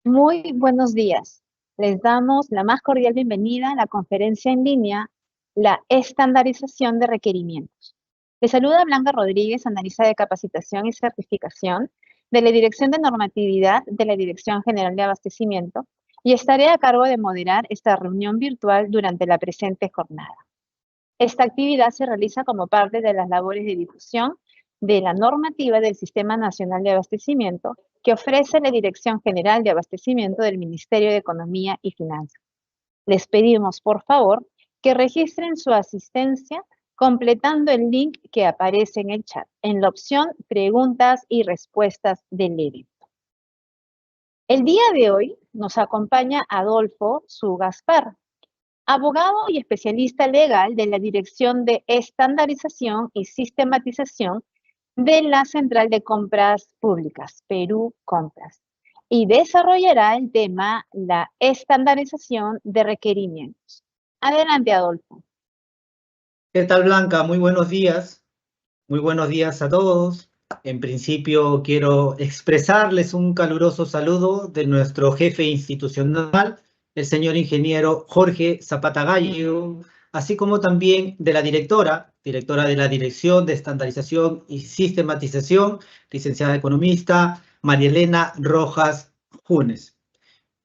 Muy buenos días. Les damos la más cordial bienvenida a la conferencia en línea, la estandarización de requerimientos. Les saluda Blanca Rodríguez, analista de capacitación y certificación de la Dirección de Normatividad de la Dirección General de Abastecimiento y estaré a cargo de moderar esta reunión virtual durante la presente jornada. Esta actividad se realiza como parte de las labores de difusión de la normativa del Sistema Nacional de Abastecimiento que ofrece la Dirección General de Abastecimiento del Ministerio de Economía y Finanzas. Les pedimos, por favor, que registren su asistencia completando el link que aparece en el chat, en la opción Preguntas y Respuestas del evento. El día de hoy nos acompaña Adolfo Sugaspar, abogado y especialista legal de la Dirección de Estandarización y Sistematización de la Central de Compras Públicas, Perú Compras, y desarrollará el tema la estandarización de requerimientos. Adelante, Adolfo. ¿Qué tal, Blanca? Muy buenos días. Muy buenos días a todos. En principio, quiero expresarles un caluroso saludo de nuestro jefe institucional, el señor ingeniero Jorge Zapata Gallo, así como también de la directora de la Dirección de Estandarización y Sistematización, licenciada economista María Elena Rojas Junes.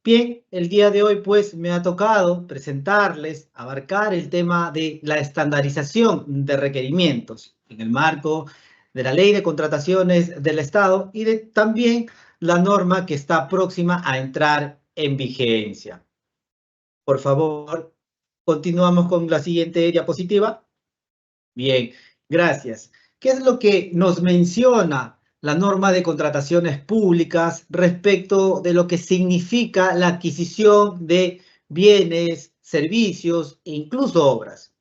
Bien, el día de hoy pues me ha tocado presentarles, abarcar el tema de la estandarización de requerimientos en el marco de la Ley de Contrataciones del Estado y de también la norma que está próxima a entrar en vigencia. Por favor, continuamos con la siguiente diapositiva. Bien, gracias. ¿Qué es lo que nos menciona la norma de contrataciones públicas respecto de lo que significa la adquisición de bienes, servicios e incluso obras?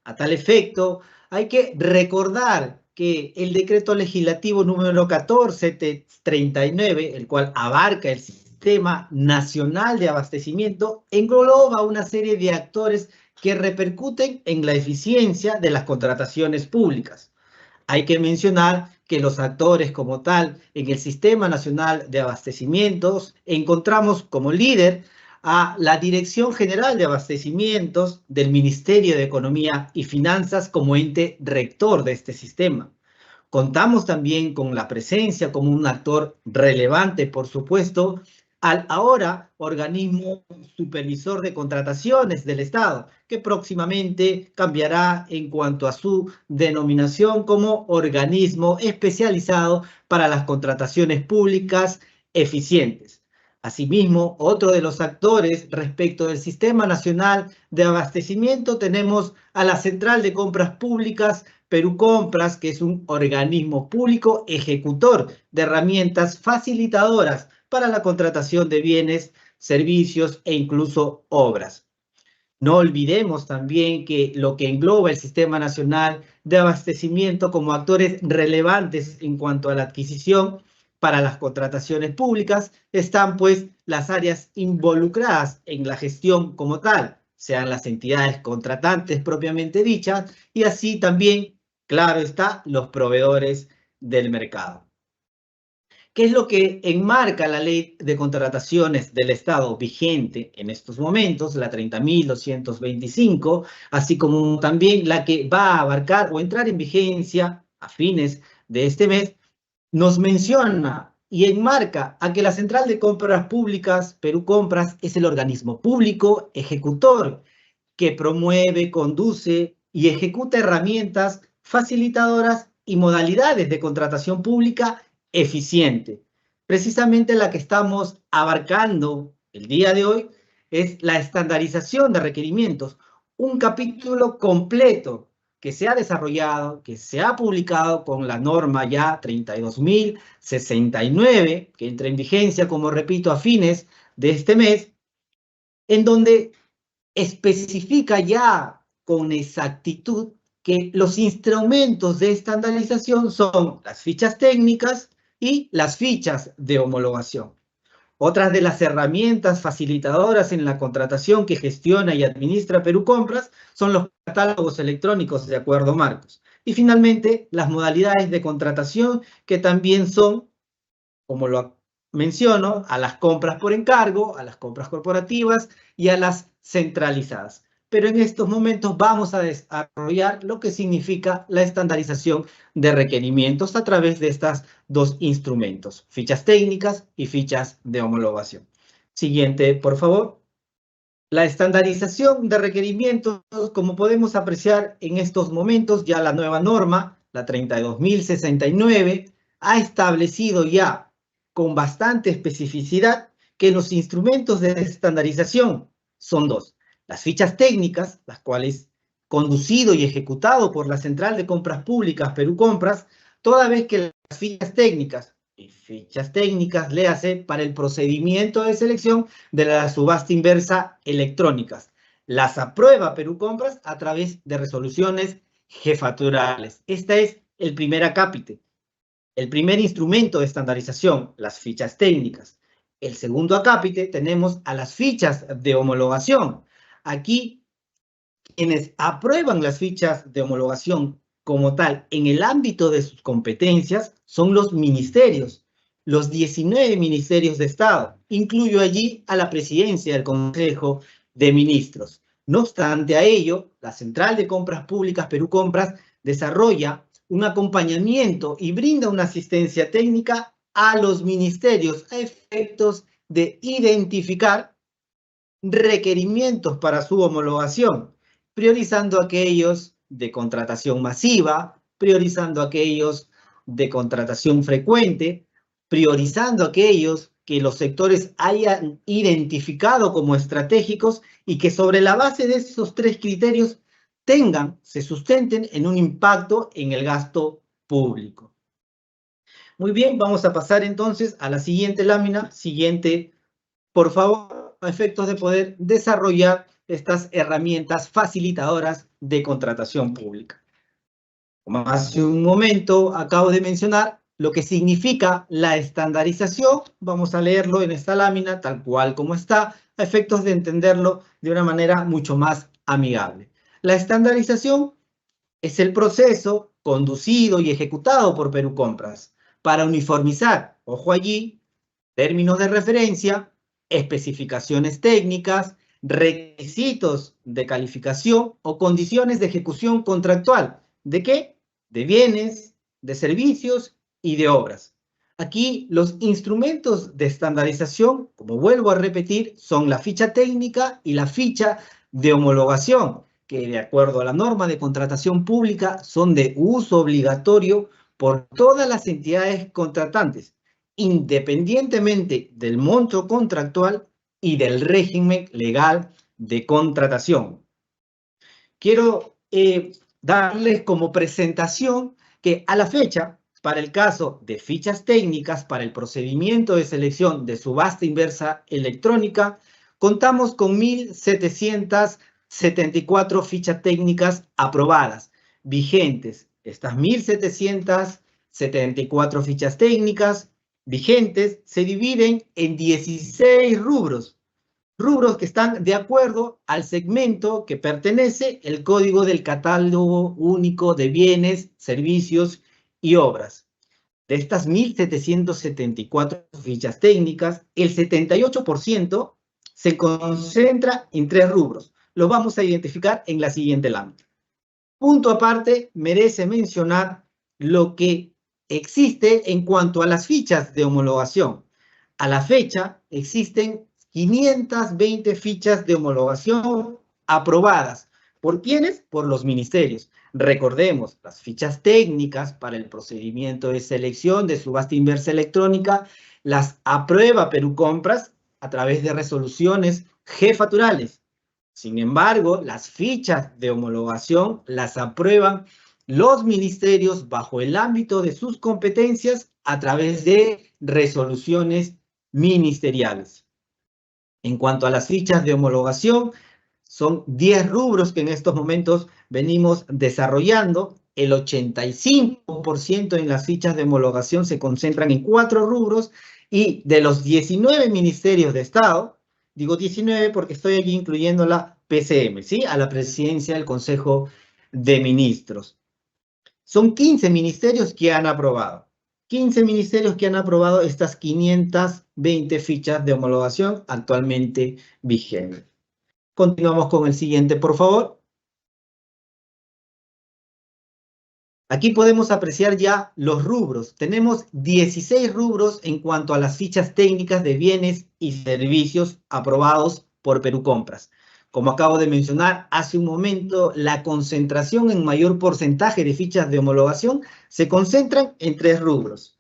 A tal efecto, hay que recordar que el decreto legislativo número 1439, el cual abarca el Sistema Nacional de Abastecimiento, engloba una serie de actores que repercuten en la eficiencia de las contrataciones públicas. Hay que mencionar que los actores como tal en el Sistema Nacional de Abastecimientos encontramos como líder a la Dirección General de Abastecimientos del Ministerio de Economía y Finanzas como ente rector de este sistema. Contamos también con la presencia como un actor relevante, por supuesto, al ahora organismo supervisor de contrataciones del Estado, que próximamente cambiará en cuanto a su denominación como organismo especializado para las contrataciones públicas eficientes. Asimismo, otro de los actores respecto del Sistema Nacional de Abastecimiento tenemos a la Central de Compras Públicas Perú Compras, que es un organismo público ejecutor de herramientas facilitadoras para la contratación de bienes, servicios e incluso obras. No olvidemos también que lo que engloba el Sistema Nacional de Abastecimiento como actores relevantes en cuanto a la adquisición para las contrataciones públicas están pues las áreas involucradas en la gestión como tal, sean las entidades contratantes propiamente dichas y así también, claro está, los proveedores del mercado. ¿Qué es lo que enmarca la Ley de Contrataciones del Estado vigente en estos momentos, la 30.225, así como también la que va a abarcar o entrar en vigencia a fines de este mes? Nos menciona y enmarca a que la Central de Compras Públicas, Perú Compras, es el organismo público ejecutor que promueve, conduce y ejecuta herramientas facilitadoras y modalidades de contratación pública eficiente. Precisamente la que estamos abarcando el día de hoy es la estandarización de requerimientos, un capítulo completo que se ha desarrollado, que se ha publicado con la norma ya 32.069, que entra en vigencia, como repito, a fines de este mes, en donde especifica ya con exactitud que los instrumentos de estandarización son las fichas técnicas y las fichas de homologación. Otras de las herramientas facilitadoras en la contratación que gestiona y administra Perú Compras son los catálogos electrónicos de acuerdo marcos. Y finalmente, las modalidades de contratación que también son, como lo menciono a las compras por encargo, a las compras corporativas y a las centralizadas. Pero en estos momentos vamos a desarrollar lo que significa la estandarización de requerimientos a través de estos dos instrumentos, fichas técnicas y fichas de homologación. Siguiente, por favor. La estandarización de requerimientos, como podemos apreciar en estos momentos, ya la nueva norma, la 32.069, ha establecido ya con bastante especificidad que los instrumentos de estandarización son dos. Las fichas técnicas, las cuales conducido y ejecutado por la Central de Compras Públicas Perú Compras, toda vez que las fichas técnicas, léase para el procedimiento de selección de la subasta inversa electrónicas. Las aprueba Perú Compras a través de resoluciones jefaturales. Este es el primer acápite. El primer instrumento de estandarización, las fichas técnicas. El segundo acápite tenemos a las fichas de homologación. Aquí, quienes aprueban las fichas de homologación como tal en el ámbito de sus competencias son los ministerios, los 19 ministerios de Estado. Incluyo allí a la presidencia del Consejo de Ministros. No obstante a ello, la Central de Compras Públicas Perú Compras desarrolla un acompañamiento y brinda una asistencia técnica a los ministerios a efectos de identificar requerimientos para su homologación, priorizando aquellos de contratación masiva, priorizando aquellos de contratación frecuente, priorizando aquellos que los sectores hayan identificado como estratégicos y que sobre la base de esos tres criterios se sustenten en un impacto en el gasto público. Muy bien, vamos a pasar entonces a la siguiente lámina. Siguiente, por favor, a efectos de poder desarrollar estas herramientas facilitadoras de contratación pública. Como hace un momento acabo de mencionar lo que significa la estandarización, vamos a leerlo en esta lámina tal cual como está, a efectos de entenderlo de una manera mucho más amigable. La estandarización es el proceso conducido y ejecutado por Perú Compras para uniformizar, ojo allí, términos de referencia, especificaciones técnicas, requisitos de calificación o condiciones de ejecución contractual. ¿De qué? De bienes, de servicios y de obras. Aquí los instrumentos de estandarización, como vuelvo a repetir, son la ficha técnica y la ficha de homologación, que de acuerdo a la norma de contratación pública son de uso obligatorio por todas las entidades contratantes, independientemente del monto contractual y del régimen legal de contratación. Quiero darles como presentación que a la fecha, para el caso de fichas técnicas para el procedimiento de selección de subasta inversa electrónica, contamos con 1.774 fichas técnicas aprobadas, vigentes. Estas 1.774 fichas técnicas vigentes se dividen en 16 rubros que están de acuerdo al segmento que pertenece el Código del Catálogo Único de Bienes, Servicios y Obras. De estas 1.774 fichas técnicas, el 78% se concentra en 3 rubros. Los vamos a identificar en la siguiente lámina. Punto aparte, merece mencionar lo que existe en cuanto a las fichas de homologación. A la fecha existen 520 fichas de homologación aprobadas. ¿Por quiénes? Por los ministerios. Recordemos, las fichas técnicas para el procedimiento de selección de subasta inversa electrónica las aprueba Perú Compras a través de resoluciones jefaturales. Sin embargo, las fichas de homologación las aprueban los ministerios bajo el ámbito de sus competencias a través de resoluciones ministeriales. En cuanto a las fichas de homologación, son 10 rubros que en estos momentos venimos desarrollando. El 85% en las fichas de homologación se concentran en 4 rubros y de los 19 ministerios de Estado, digo 19 porque estoy aquí incluyendo la PCM, ¿sí? A la presidencia del Consejo de Ministros. Son 15 ministerios que han aprobado. 15 ministerios que han aprobado estas 520 fichas de homologación actualmente vigentes. Continuamos con el siguiente, por favor. Aquí podemos apreciar ya los rubros. Tenemos 16 rubros en cuanto a las fichas técnicas de bienes y servicios aprobados por Perú Compras. Como acabo de mencionar hace un momento, la concentración en mayor porcentaje de fichas de homologación se concentran en 3 rubros.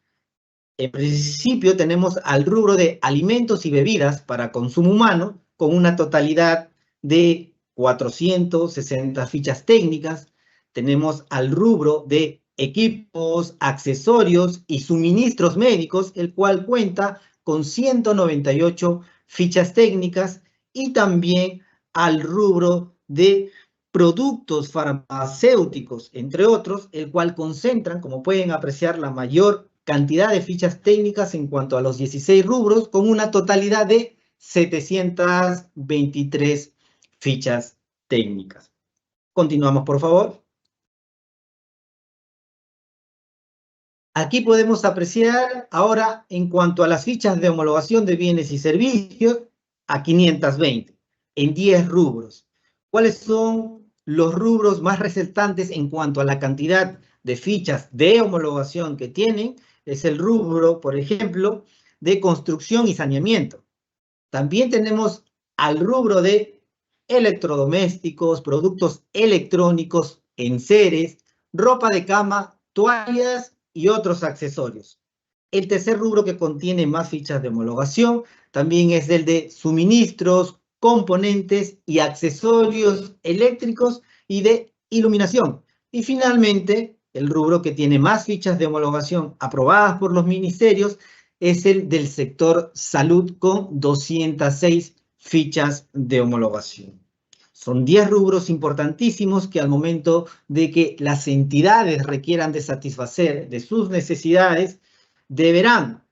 En principio tenemos al rubro de alimentos y bebidas para consumo humano, con una totalidad de 460 fichas técnicas. Tenemos al rubro de equipos, accesorios y suministros médicos, el cual cuenta con 198 fichas técnicas, y también al rubro de productos farmacéuticos, entre otros, el cual concentran, como pueden apreciar, la mayor cantidad de fichas técnicas en cuanto a los 16 rubros, con una totalidad de 723 fichas técnicas. Continuamos, por favor. Aquí podemos apreciar ahora en cuanto a las fichas de homologación de bienes y servicios a 520 en 10 rubros. ¿Cuáles son los rubros más resaltantes en cuanto a la cantidad de fichas de homologación que tienen? Es el rubro, por ejemplo, de construcción y saneamiento. También tenemos al rubro de electrodomésticos, productos electrónicos, enseres, ropa de cama, toallas y otros accesorios. El tercer rubro que contiene más fichas de homologación también es el de suministros, componentes y accesorios eléctricos y de iluminación. Y finalmente, el rubro que tiene más fichas de homologación aprobadas por los ministerios es el del sector salud, con 206 fichas de homologación. Son 10 rubros importantísimos que al momento de que las entidades requieran de satisfacer de sus necesidades, deberán,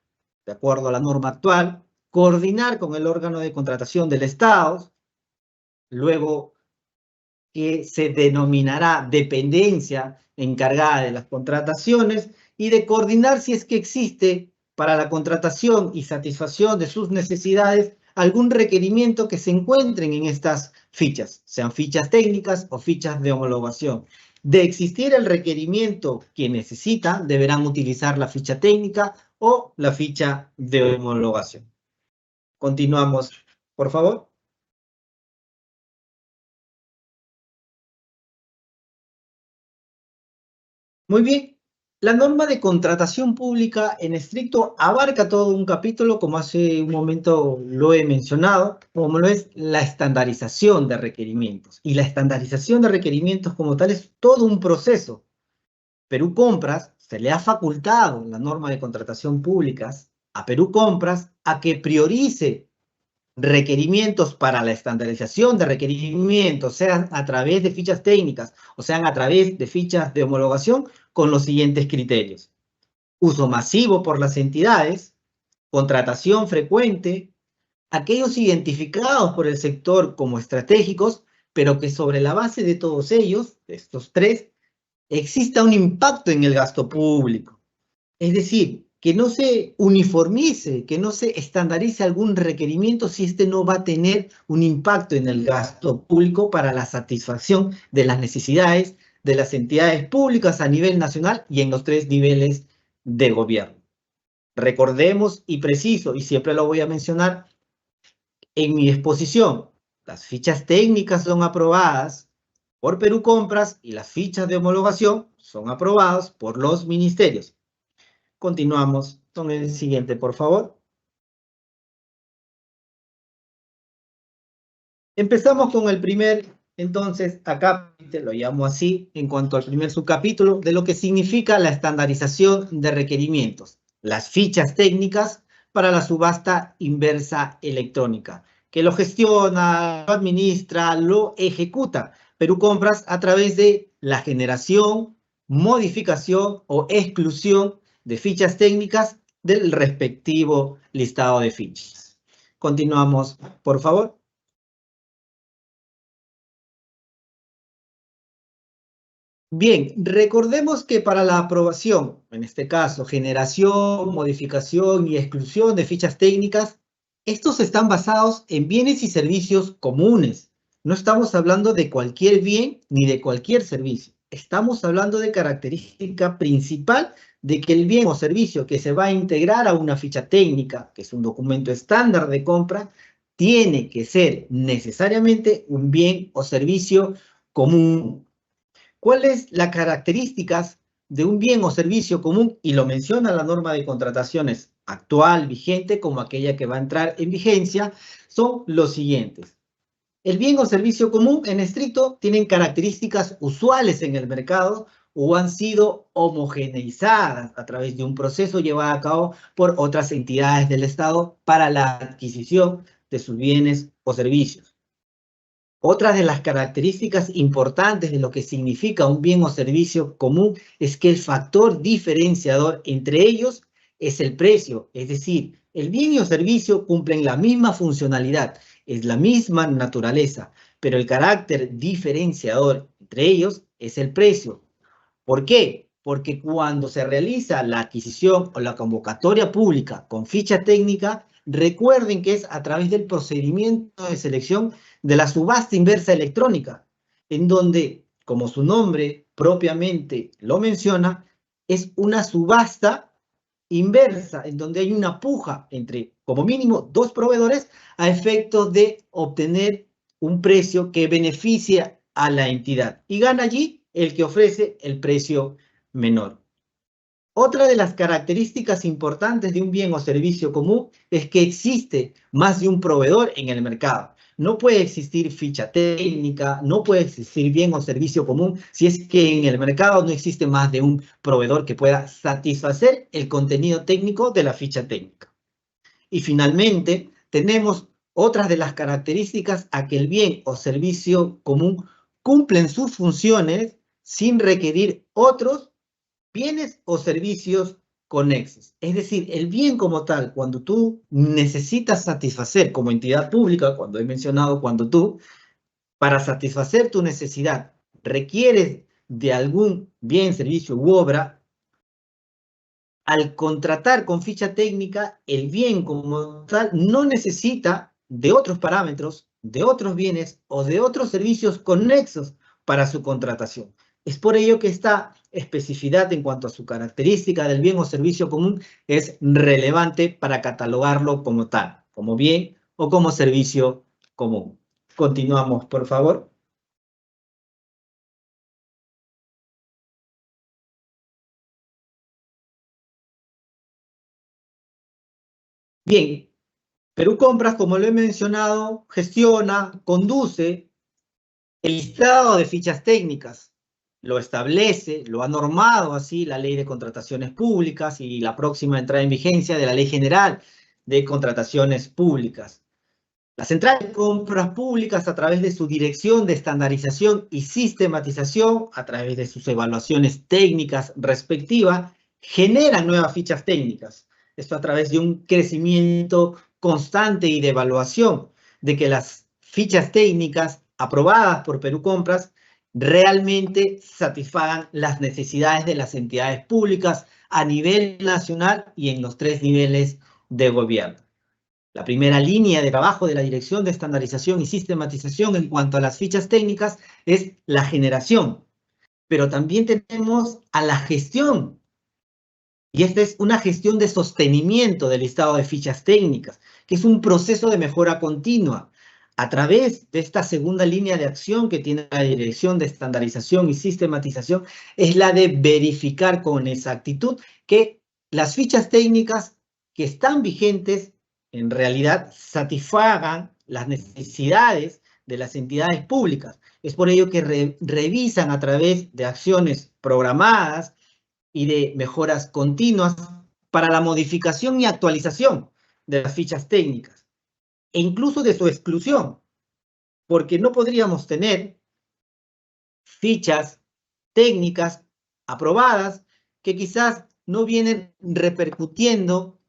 de acuerdo a la norma actual, coordinar con el órgano de contratación del Estado, luego que se denominará dependencia encargada de las contrataciones, y de coordinar si es que existe para la contratación y satisfacción de sus necesidades algún requerimiento que se encuentren en estas fichas, sean fichas técnicas o fichas de homologación. De existir el requerimiento que necesitan, deberán utilizar la ficha técnica o la ficha de homologación. Continuamos, por favor. Muy bien. La norma de contratación pública en estricto abarca todo un capítulo, como hace un momento lo he mencionado, como lo es la estandarización de requerimientos. Y la estandarización de requerimientos como tal es todo un proceso. Perú Compras se le ha facultado la norma de contratación públicas a Perú Compras a que priorice requerimientos para la estandarización de requerimientos, sean a través de fichas técnicas o sean a través de fichas de homologación, con los siguientes criterios: uso masivo por las entidades, contratación frecuente, aquellos identificados por el sector como estratégicos, pero que sobre la base de todos ellos, de estos tres, exista un impacto en el gasto público. Es decir, que no se uniformice, que no se estandarice algún requerimiento si este no va a tener un impacto en el gasto público para la satisfacción de las necesidades de las entidades públicas a nivel nacional y en los 3 niveles de gobierno. Recordemos, y preciso, y siempre lo voy a mencionar en mi exposición, las fichas técnicas son aprobadas por Perú Compras y las fichas de homologación son aprobadas por los ministerios. Continuamos con el siguiente, por favor. Empezamos con el primer, entonces, acá lo llamo así, en cuanto al primer subcapítulo, de lo que significa la estandarización de requerimientos. Las fichas técnicas para la subasta inversa electrónica, que lo gestiona, lo administra, lo ejecuta Perú Compras a través de la generación, modificación o exclusión de fichas técnicas del respectivo listado de fichas. Continuamos, por favor. Bien, recordemos que para la aprobación, en este caso, generación, modificación y exclusión de fichas técnicas, estos están basados en bienes y servicios comunes. No estamos hablando de cualquier bien ni de cualquier servicio. Estamos hablando de característica principal de que el bien o servicio que se va a integrar a una ficha técnica, que es un documento estándar de compra, tiene que ser necesariamente un bien o servicio común. ¿Cuáles las características de un bien o servicio común? Y lo menciona la norma de contrataciones actual, vigente, como aquella que va a entrar en vigencia, son los siguientes. El bien o servicio común en estricto tienen características usuales en el mercado o han sido homogeneizadas a través de un proceso llevado a cabo por otras entidades del Estado para la adquisición de sus bienes o servicios. Otra de las características importantes de lo que significa un bien o servicio común es que el factor diferenciador entre ellos es el precio, es decir, el bien o servicio cumplen la misma funcionalidad, es la misma naturaleza, pero el carácter diferenciador entre ellos es el precio. ¿Por qué? Porque cuando se realiza la adquisición o la convocatoria pública con ficha técnica, recuerden que es a través del procedimiento de selección de la subasta inversa electrónica, en donde, como su nombre propiamente lo menciona, es una subasta inversa, en donde hay una puja entre, como mínimo, dos proveedores a efectos de obtener un precio que beneficie a la entidad. Y gana allí el que ofrece el precio menor. Otra de las características importantes de un bien o servicio común es que existe más de un proveedor en el mercado. No puede existir ficha técnica, no puede existir bien o servicio común si es que en el mercado no existe más de un proveedor que pueda satisfacer el contenido técnico de la ficha técnica. Y finalmente, tenemos otras de las características a que el bien o servicio común cumplen sus funciones sin requerir otros bienes o servicios conexos. Es decir, el bien como tal, cuando tú necesitas satisfacer como entidad pública, cuando he mencionado cuando tú, para satisfacer tu necesidad, requieres de algún bien, servicio u obra, al contratar con ficha técnica, el bien como tal no necesita de otros parámetros, de otros bienes o de otros servicios conexos para su contratación. Es por ello que esta especificidad en cuanto a su característica del bien o servicio común es relevante para catalogarlo como tal, como bien o como servicio común. Continuamos, por favor. Bien, Perú Compras, como lo he mencionado, gestiona, conduce el listado de fichas técnicas. Lo establece, lo ha normado así la Ley de Contrataciones Públicas y la próxima entrada en vigencia de la Ley General de Contrataciones Públicas. La Central de Compras Públicas, a través de su dirección de estandarización y sistematización, a través de sus evaluaciones técnicas respectivas, genera nuevas fichas técnicas. Esto a través de un crecimiento constante y de evaluación de que las fichas técnicas aprobadas por Perú Compras realmente satisfagan las necesidades de las entidades públicas a nivel nacional y en los tres niveles de gobierno. La primera línea de trabajo de la Dirección de Estandarización y Sistematización en cuanto a las fichas técnicas es la generación, pero también tenemos a la gestión. Y esta es una gestión de sostenimiento del listado de fichas técnicas, que es un proceso de mejora continua. A través de esta segunda línea de acción que tiene la Dirección de Estandarización y Sistematización, es la de verificar con exactitud que las fichas técnicas que están vigentes en realidad satisfagan las necesidades de las entidades públicas. Es por ello que revisan a través de acciones programadas y de mejoras continuas para la modificación y actualización de las fichas técnicas e incluso de su exclusión, porque no podríamos tener fichas técnicas aprobadas que quizás no vienen repercutiendo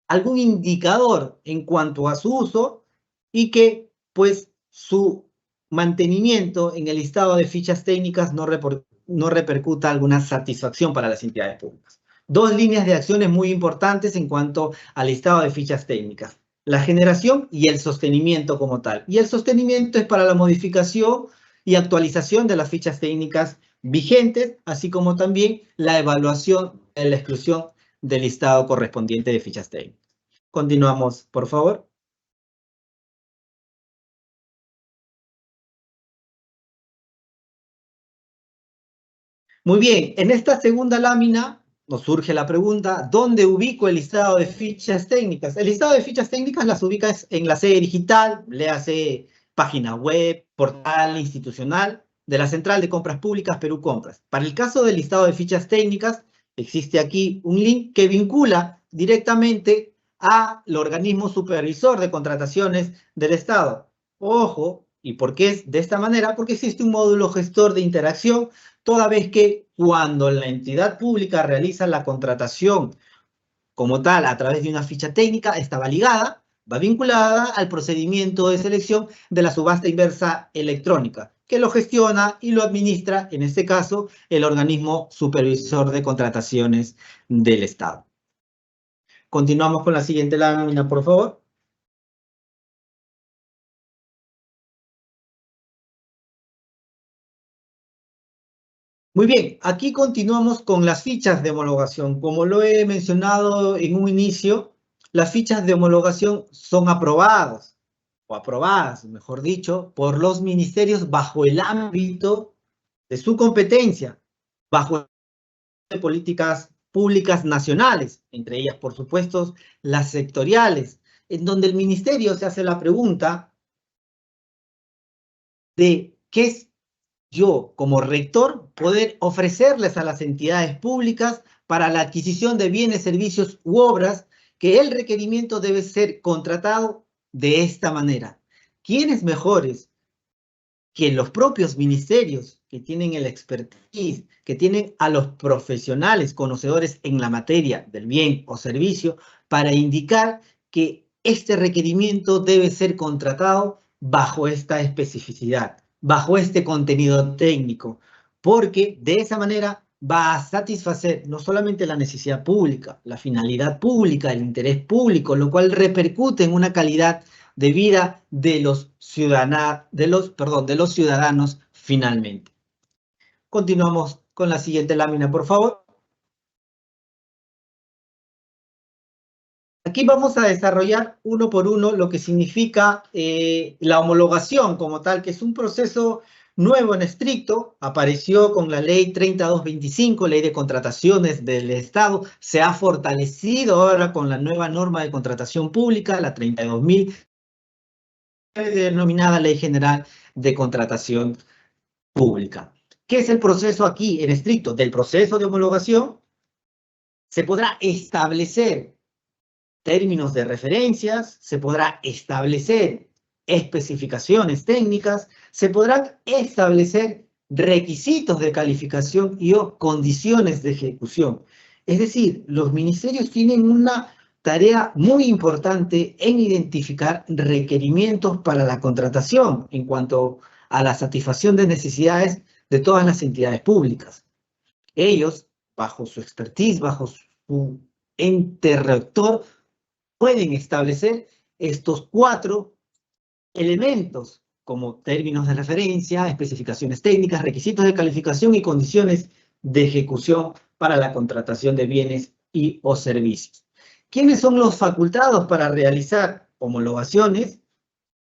algún indicador en cuanto a su uso y que pues su mantenimiento en el listado de fichas técnicas no repercuta alguna satisfacción para las entidades públicas. Dos líneas de acciones muy importantes en cuanto al listado de fichas técnicas: la generación y el sostenimiento como tal. Y el sostenimiento es para la modificación y actualización de las fichas técnicas vigentes, así como también la evaluación de la exclusión del listado correspondiente de fichas técnicas. Continuamos, por favor. Muy bien, en esta segunda lámina nos surge la pregunta: ¿dónde ubico el listado de fichas técnicas? El listado de fichas técnicas las ubicas en la sede digital, léase página web, portal institucional de la Central de Compras Públicas Perú Compras. Para el caso del listado de fichas técnicas, existe aquí un link que vincula directamente al organismo supervisor de contrataciones del Estado. Ojo, ¿y por qué es de esta manera? Porque existe un módulo gestor de interacción, toda vez que cuando la entidad pública realiza la contratación como tal a través de una ficha técnica, estaba ligada, va vinculada al procedimiento de selección de la subasta inversa electrónica, que lo gestiona y lo administra, en este caso, el organismo supervisor de contrataciones del Estado. Continuamos con la siguiente lámina, por favor. Muy bien, aquí continuamos con las fichas de homologación. Como lo he mencionado en un inicio, las fichas de homologación son aprobadas, o aprobadas, mejor dicho, por los ministerios bajo el ámbito de su competencia, bajo de políticas públicas nacionales, entre ellas, por supuesto, las sectoriales, en donde el ministerio se hace la pregunta de qué es yo, como rector, poder ofrecerles a las entidades públicas para la adquisición de bienes, servicios u obras, que el requerimiento debe ser contratado de esta manera. ¿Quiénes mejores que los propios ministerios, que tienen el expertise, que tienen a los profesionales conocedores en la materia del bien o servicio, para indicar que este requerimiento debe ser contratado bajo esta especificidad, bajo este contenido técnico, porque de esa manera va a satisfacer no solamente la necesidad pública, la finalidad pública, el interés público, lo cual repercute en una calidad de vida de los ciudadanos finalmente. Continuamos con la siguiente lámina, por favor. Aquí vamos a desarrollar uno por uno lo que significa la homologación como tal, que es un proceso nuevo en estricto. Apareció con la ley 3225, ley de contrataciones del Estado. Se ha fortalecido ahora con la nueva norma de contratación pública, la 32.000, denominada Ley General de Contratación Pública. ¿Qué es el proceso aquí en estricto? Del proceso de homologación se podrá establecer términos de referencias, se podrá establecer especificaciones técnicas, se podrán establecer requisitos de calificación y o condiciones de ejecución. Es decir, los ministerios tienen una tarea muy importante en identificar requerimientos para la contratación en cuanto a la satisfacción de necesidades de todas las entidades públicas. Ellos, bajo su expertise, bajo su ente rector, pueden establecer estos 4 elementos como términos de referencia, especificaciones técnicas, requisitos de calificación y condiciones de ejecución para la contratación de bienes y o servicios. ¿Quiénes son los facultados para realizar homologaciones?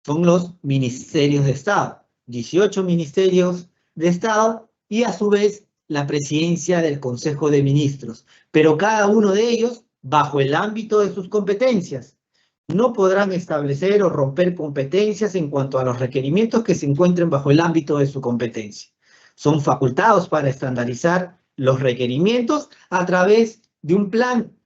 Son los ministerios de Estado, 18 ministerios de Estado y a su vez la presidencia del Consejo de Ministros, pero cada uno de ellos bajo el ámbito de sus competencias. No podrán establecer o romper competencias en cuanto a los requerimientos que se encuentren bajo el ámbito de su competencia. Son facultados para estandarizar los requerimientos a través de un plan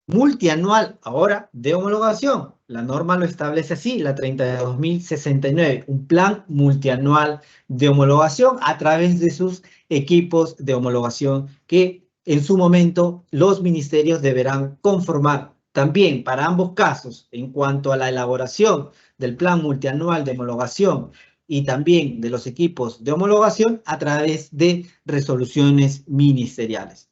multianual ahora de homologación. La norma lo establece así, la 32.069, un plan multianual de homologación a través de sus equipos de homologación que en su momento los ministerios deberán conformar. También para ambos casos, en cuanto a la elaboración del plan multianual de homologación y también de los equipos de homologación a través de resoluciones ministeriales.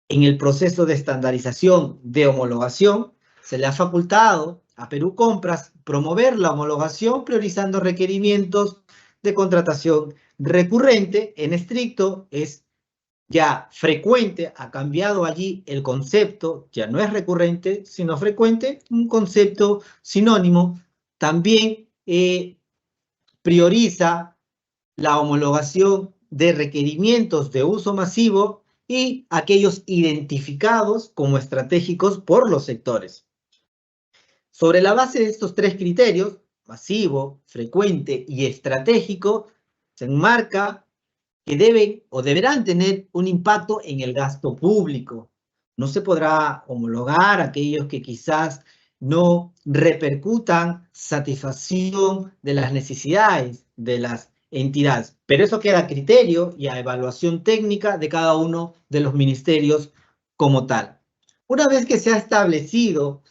En el proceso de estandarización de homologación, se le ha facultado a Perú Compras promover la homologación priorizando requerimientos de contratación recurrente. En estricto es ya frecuente, ha cambiado allí el concepto, ya no es recurrente, sino frecuente, un concepto sinónimo. También prioriza la homologación de requerimientos de uso masivo y aquellos identificados como estratégicos por los sectores. Sobre la base de estos tres criterios, masivo, frecuente y estratégico, se enmarca que deben o deberán tener un impacto en el gasto público. No se podrá homologar aquellos que quizás no repercutan satisfacción de las necesidades de las entidades, pero eso queda a criterio y a evaluación técnica de cada uno de los ministerios como tal. Una vez que se ha establecido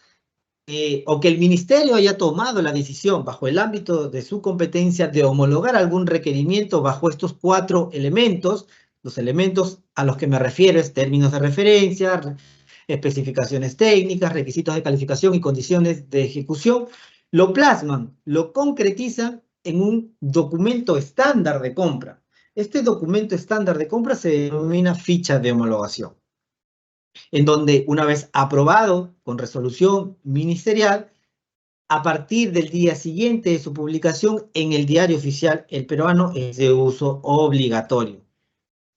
o que el ministerio haya tomado la decisión bajo el ámbito de su competencia de homologar algún requerimiento bajo estos 4 elementos, los elementos a los que me refiero es términos de referencia, especificaciones técnicas, requisitos de calificación y condiciones de ejecución, lo plasman, lo concretizan en un documento estándar de compra. Este documento estándar de compra se denomina ficha de homologación, en donde una vez aprobado con resolución ministerial, a partir del día siguiente de su publicación en el Diario Oficial El Peruano es de uso obligatorio.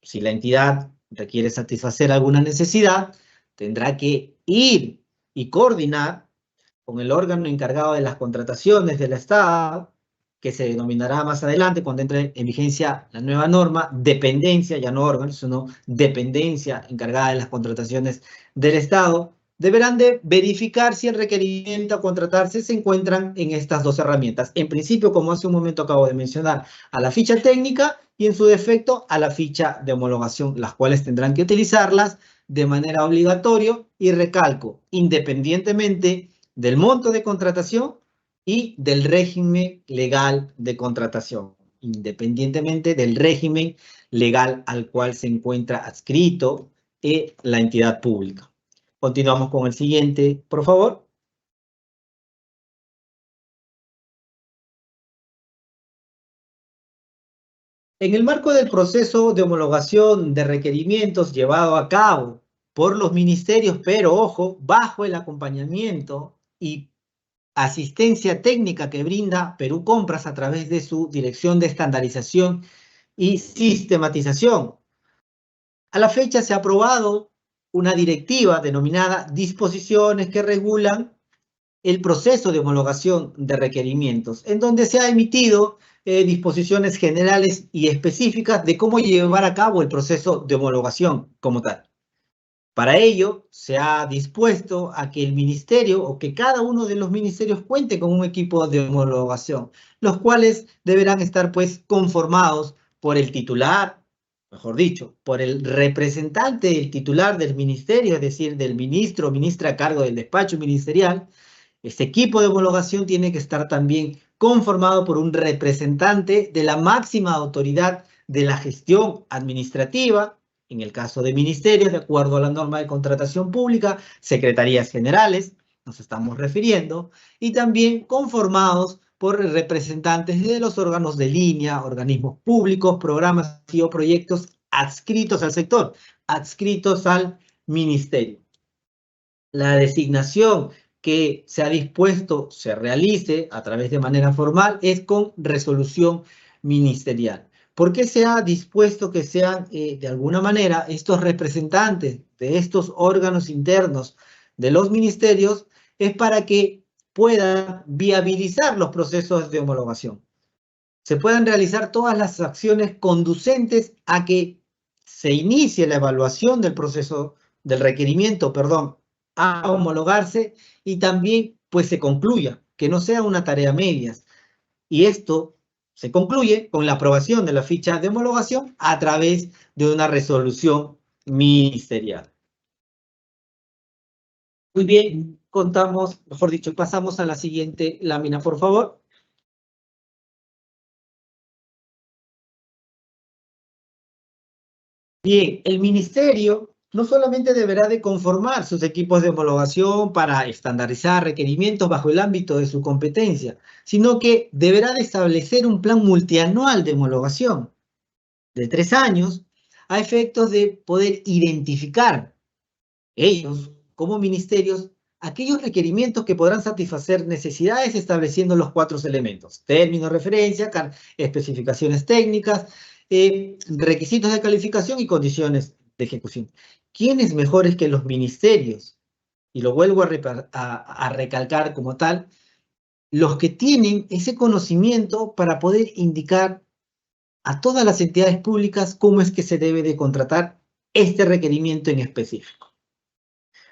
Si la entidad requiere satisfacer alguna necesidad, tendrá que ir y coordinar con el órgano encargado de las contrataciones del Estado, que se denominará más adelante, cuando entre en vigencia la nueva norma, dependencia, ya no órgano, sino dependencia encargada de las contrataciones del Estado, deberán de verificar si el requerimiento a contratarse se encuentran en estas dos herramientas. En principio, como hace un momento acabo de mencionar, a la ficha técnica y en su defecto a la ficha de homologación, las cuales tendrán que utilizarlas de manera obligatoria y recalco, independientemente del monto de contratación y del régimen legal de contratación, independientemente del régimen legal al cual se encuentra adscrito la entidad pública. Continuamos con el siguiente, por favor. En el marco del proceso de homologación de requerimientos llevado a cabo por los ministerios, pero ojo, bajo el acompañamiento y asistencia técnica que brinda Perú Compras a través de su Dirección de Estandarización y Sistematización. A la fecha se ha aprobado una directiva denominada Disposiciones que regulan el proceso de homologación de requerimientos, en donde se ha emitido disposiciones generales y específicas de cómo llevar a cabo el proceso de homologación como tal. Para ello, se ha dispuesto a que el ministerio o que cada uno de los ministerios cuente con un equipo de homologación, los cuales deberán estar pues conformados por el titular, mejor dicho, por el representante del titular del ministerio, es decir, del ministro o ministra a cargo del despacho ministerial. Este equipo de homologación tiene que estar también conformado por un representante de la máxima autoridad de la gestión administrativa, en el caso de ministerios, de acuerdo a la norma de contratación pública, secretarías generales, nos estamos refiriendo, y también conformados por representantes de los órganos de línea, organismos públicos, programas y o proyectos adscritos al sector, adscritos al ministerio. La designación que se ha dispuesto se realice a través de manera formal es con resolución ministerial. ¿Por qué se ha dispuesto que sean de alguna manera estos representantes de estos órganos internos de los ministerios? Es para que puedan viabilizar los procesos de homologación. Se puedan realizar todas las acciones conducentes a que se inicie la evaluación del proceso, del requerimiento, perdón, a homologarse y también pues se concluya, que no sea una tarea medias. Y esto se concluye con la aprobación de la ficha de homologación a través de una resolución ministerial. Muy bien, contamos, mejor dicho, pasamos a la siguiente lámina, por favor. Bien, el ministerio no solamente deberá de conformar sus equipos de homologación para estandarizar requerimientos bajo el ámbito de su competencia, sino que deberá de establecer un plan multianual de homologación de 3 años a efectos de poder identificar ellos, como ministerios, aquellos requerimientos que podrán satisfacer necesidades estableciendo los 4 elementos: términos, referencia, especificaciones técnicas, requisitos de calificación y condiciones de ejecución. ¿Quiénes mejores que los ministerios? Y lo vuelvo a recalcar como tal, los que tienen ese conocimiento para poder indicar a todas las entidades públicas cómo es que se debe de contratar este requerimiento en específico.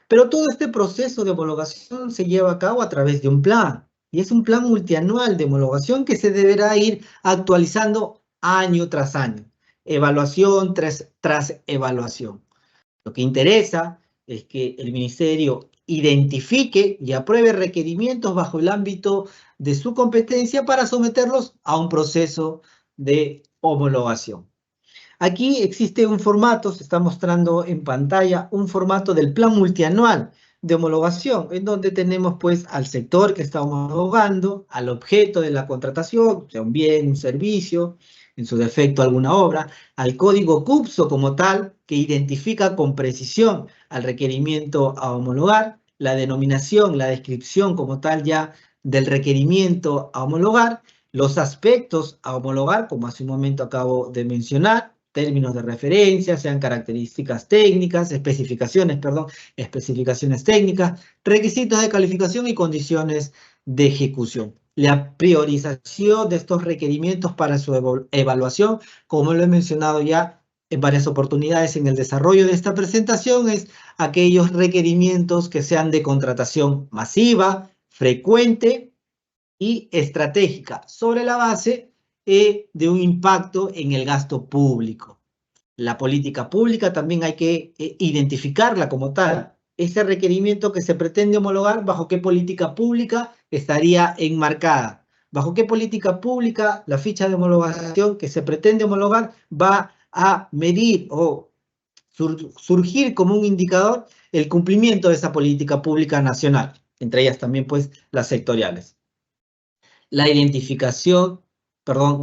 Pero todo este proceso de homologación se lleva a cabo a través de un plan, y es un plan multianual de homologación que se deberá ir actualizando año tras año, evaluación tras evaluación. Lo que interesa es que el ministerio identifique y apruebe requerimientos bajo el ámbito de su competencia para someterlos a un proceso de homologación. Aquí existe un formato, se está mostrando en pantalla, un formato del plan multianual de homologación, en donde tenemos pues al sector que está homologando, al objeto de la contratación, sea un bien, un servicio, en su defecto alguna obra, al código CUPSO como tal, que identifica con precisión al requerimiento a homologar, la denominación, la descripción como tal ya del requerimiento a homologar, los aspectos a homologar, como hace un momento acabo de mencionar, términos de referencia, sean características técnicas, especificaciones técnicas, requisitos de calificación y condiciones de ejecución. La priorización de estos requerimientos para su evaluación, como lo he mencionado ya en varias oportunidades en el desarrollo de esta presentación, es aquellos requerimientos que sean de contratación masiva, frecuente y estratégica, sobre la base de un impacto en el gasto público. La política pública también hay que identificarla como tal. Ese requerimiento que se pretende homologar, ¿bajo qué política pública estaría enmarcada? ¿Bajo qué política pública la ficha de homologación que se pretende homologar va a medir o surgir como un indicador el cumplimiento de esa política pública nacional? Entre ellas también, pues, las sectoriales. La identificación,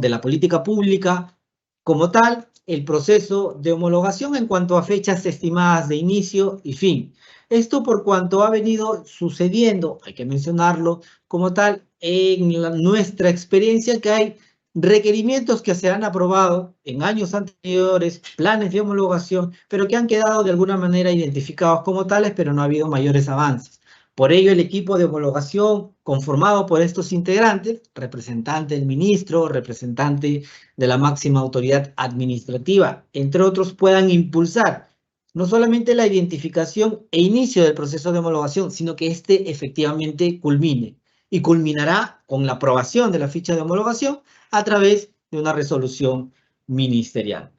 de la política pública como tal, el proceso de homologación en cuanto a fechas estimadas de inicio y fin. Esto por cuanto ha venido sucediendo, hay que mencionarlo como tal, en nuestra experiencia, que hay requerimientos que se han aprobado en años anteriores, planes de homologación, pero que han quedado de alguna manera identificados como tales, pero no ha habido mayores avances. Por ello, el equipo de homologación conformado por estos integrantes, representante del ministro, representante de la máxima autoridad administrativa, entre otros, puedan impulsar no solamente la identificación e inicio del proceso de homologación, sino que este efectivamente culmine. Y culminará con la aprobación de la ficha de homologación a través de una resolución ministerial.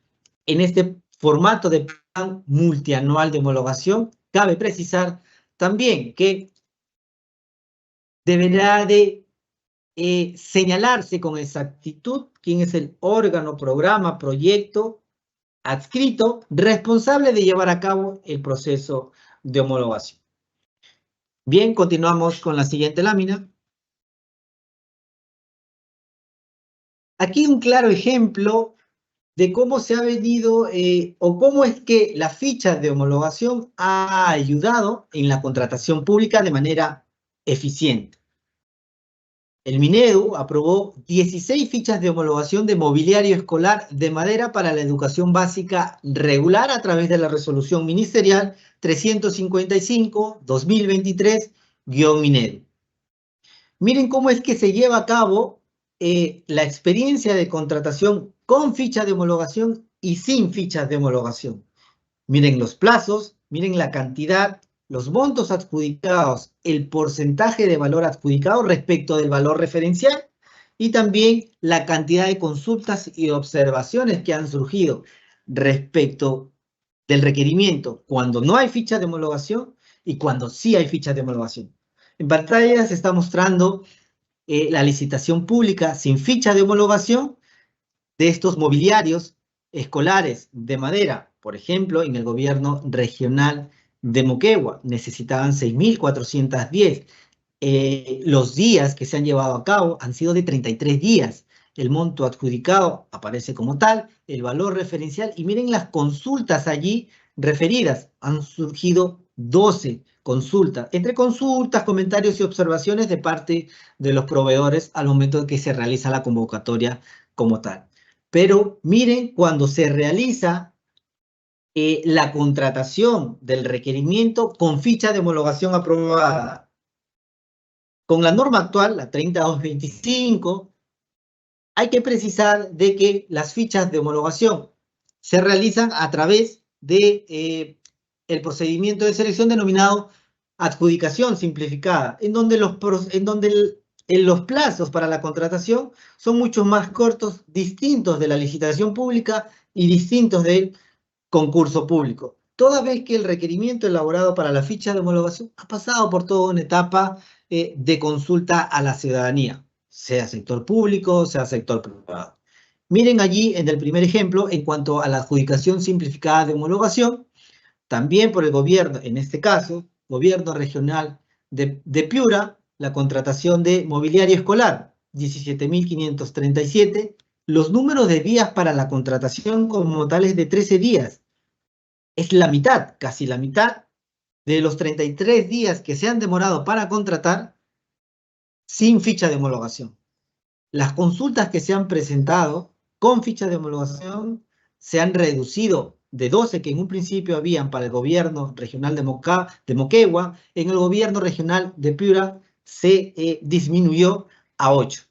En este formato de plan multianual de homologación, cabe precisar también que deberá de señalarse con exactitud quién es el órgano, programa, proyecto adscrito responsable de llevar a cabo el proceso de homologación. Bien, continuamos con la siguiente lámina. Aquí un claro ejemplo de cómo se ha venido o cómo es que la ficha de homologación ha ayudado en la contratación pública de manera eficiente. El Minedu aprobó 16 fichas de homologación de mobiliario escolar de madera para la educación básica regular a través de la resolución ministerial 355-2023-Minedu. Miren cómo es que se lleva a cabo la experiencia de contratación con ficha de homologación y sin fichas de homologación. Miren los plazos, miren la cantidad, los montos adjudicados, el porcentaje de valor adjudicado respecto del valor referencial y también la cantidad de consultas y observaciones que han surgido respecto del requerimiento cuando no hay ficha de homologación y cuando sí hay ficha de homologación. En pantalla se está mostrando la licitación pública sin ficha de homologación de estos mobiliarios escolares de madera Por ejemplo, en el gobierno regional de Moquegua necesitaban 6.410. Los días que se han llevado a cabo han sido de 33 días. El monto adjudicado aparece como tal, el valor referencial, y miren las consultas allí referidas. Han surgido 12 consultas, entre consultas, comentarios y observaciones de parte de los proveedores al momento de que se realiza la convocatoria como tal. Pero miren, cuando se realiza la contratación del requerimiento con ficha de homologación aprobada, con la norma actual, la 30225, hay que precisar de que las fichas de homologación se realizan a través de el procedimiento de selección denominado adjudicación simplificada, en donde los plazos para la contratación son mucho más cortos, distintos de la licitación pública y distintos del concurso público. Toda vez que el requerimiento elaborado para la ficha de homologación ha pasado por toda una etapa de consulta a la ciudadanía, sea sector público, sea sector privado. Miren allí en el primer ejemplo, en cuanto a la adjudicación simplificada de homologación, también por el gobierno, en este caso, gobierno regional de Piura, la contratación de mobiliario escolar, 17.537, los números de días para la contratación como tales de 13 días. Es la mitad, casi la mitad de los 33 días que se han demorado para contratar sin ficha de homologación. Las consultas que se han presentado con ficha de homologación se han reducido de 12 que en un principio habían para el gobierno regional de Moquegua, en el gobierno regional de Piura se disminuyó a 8.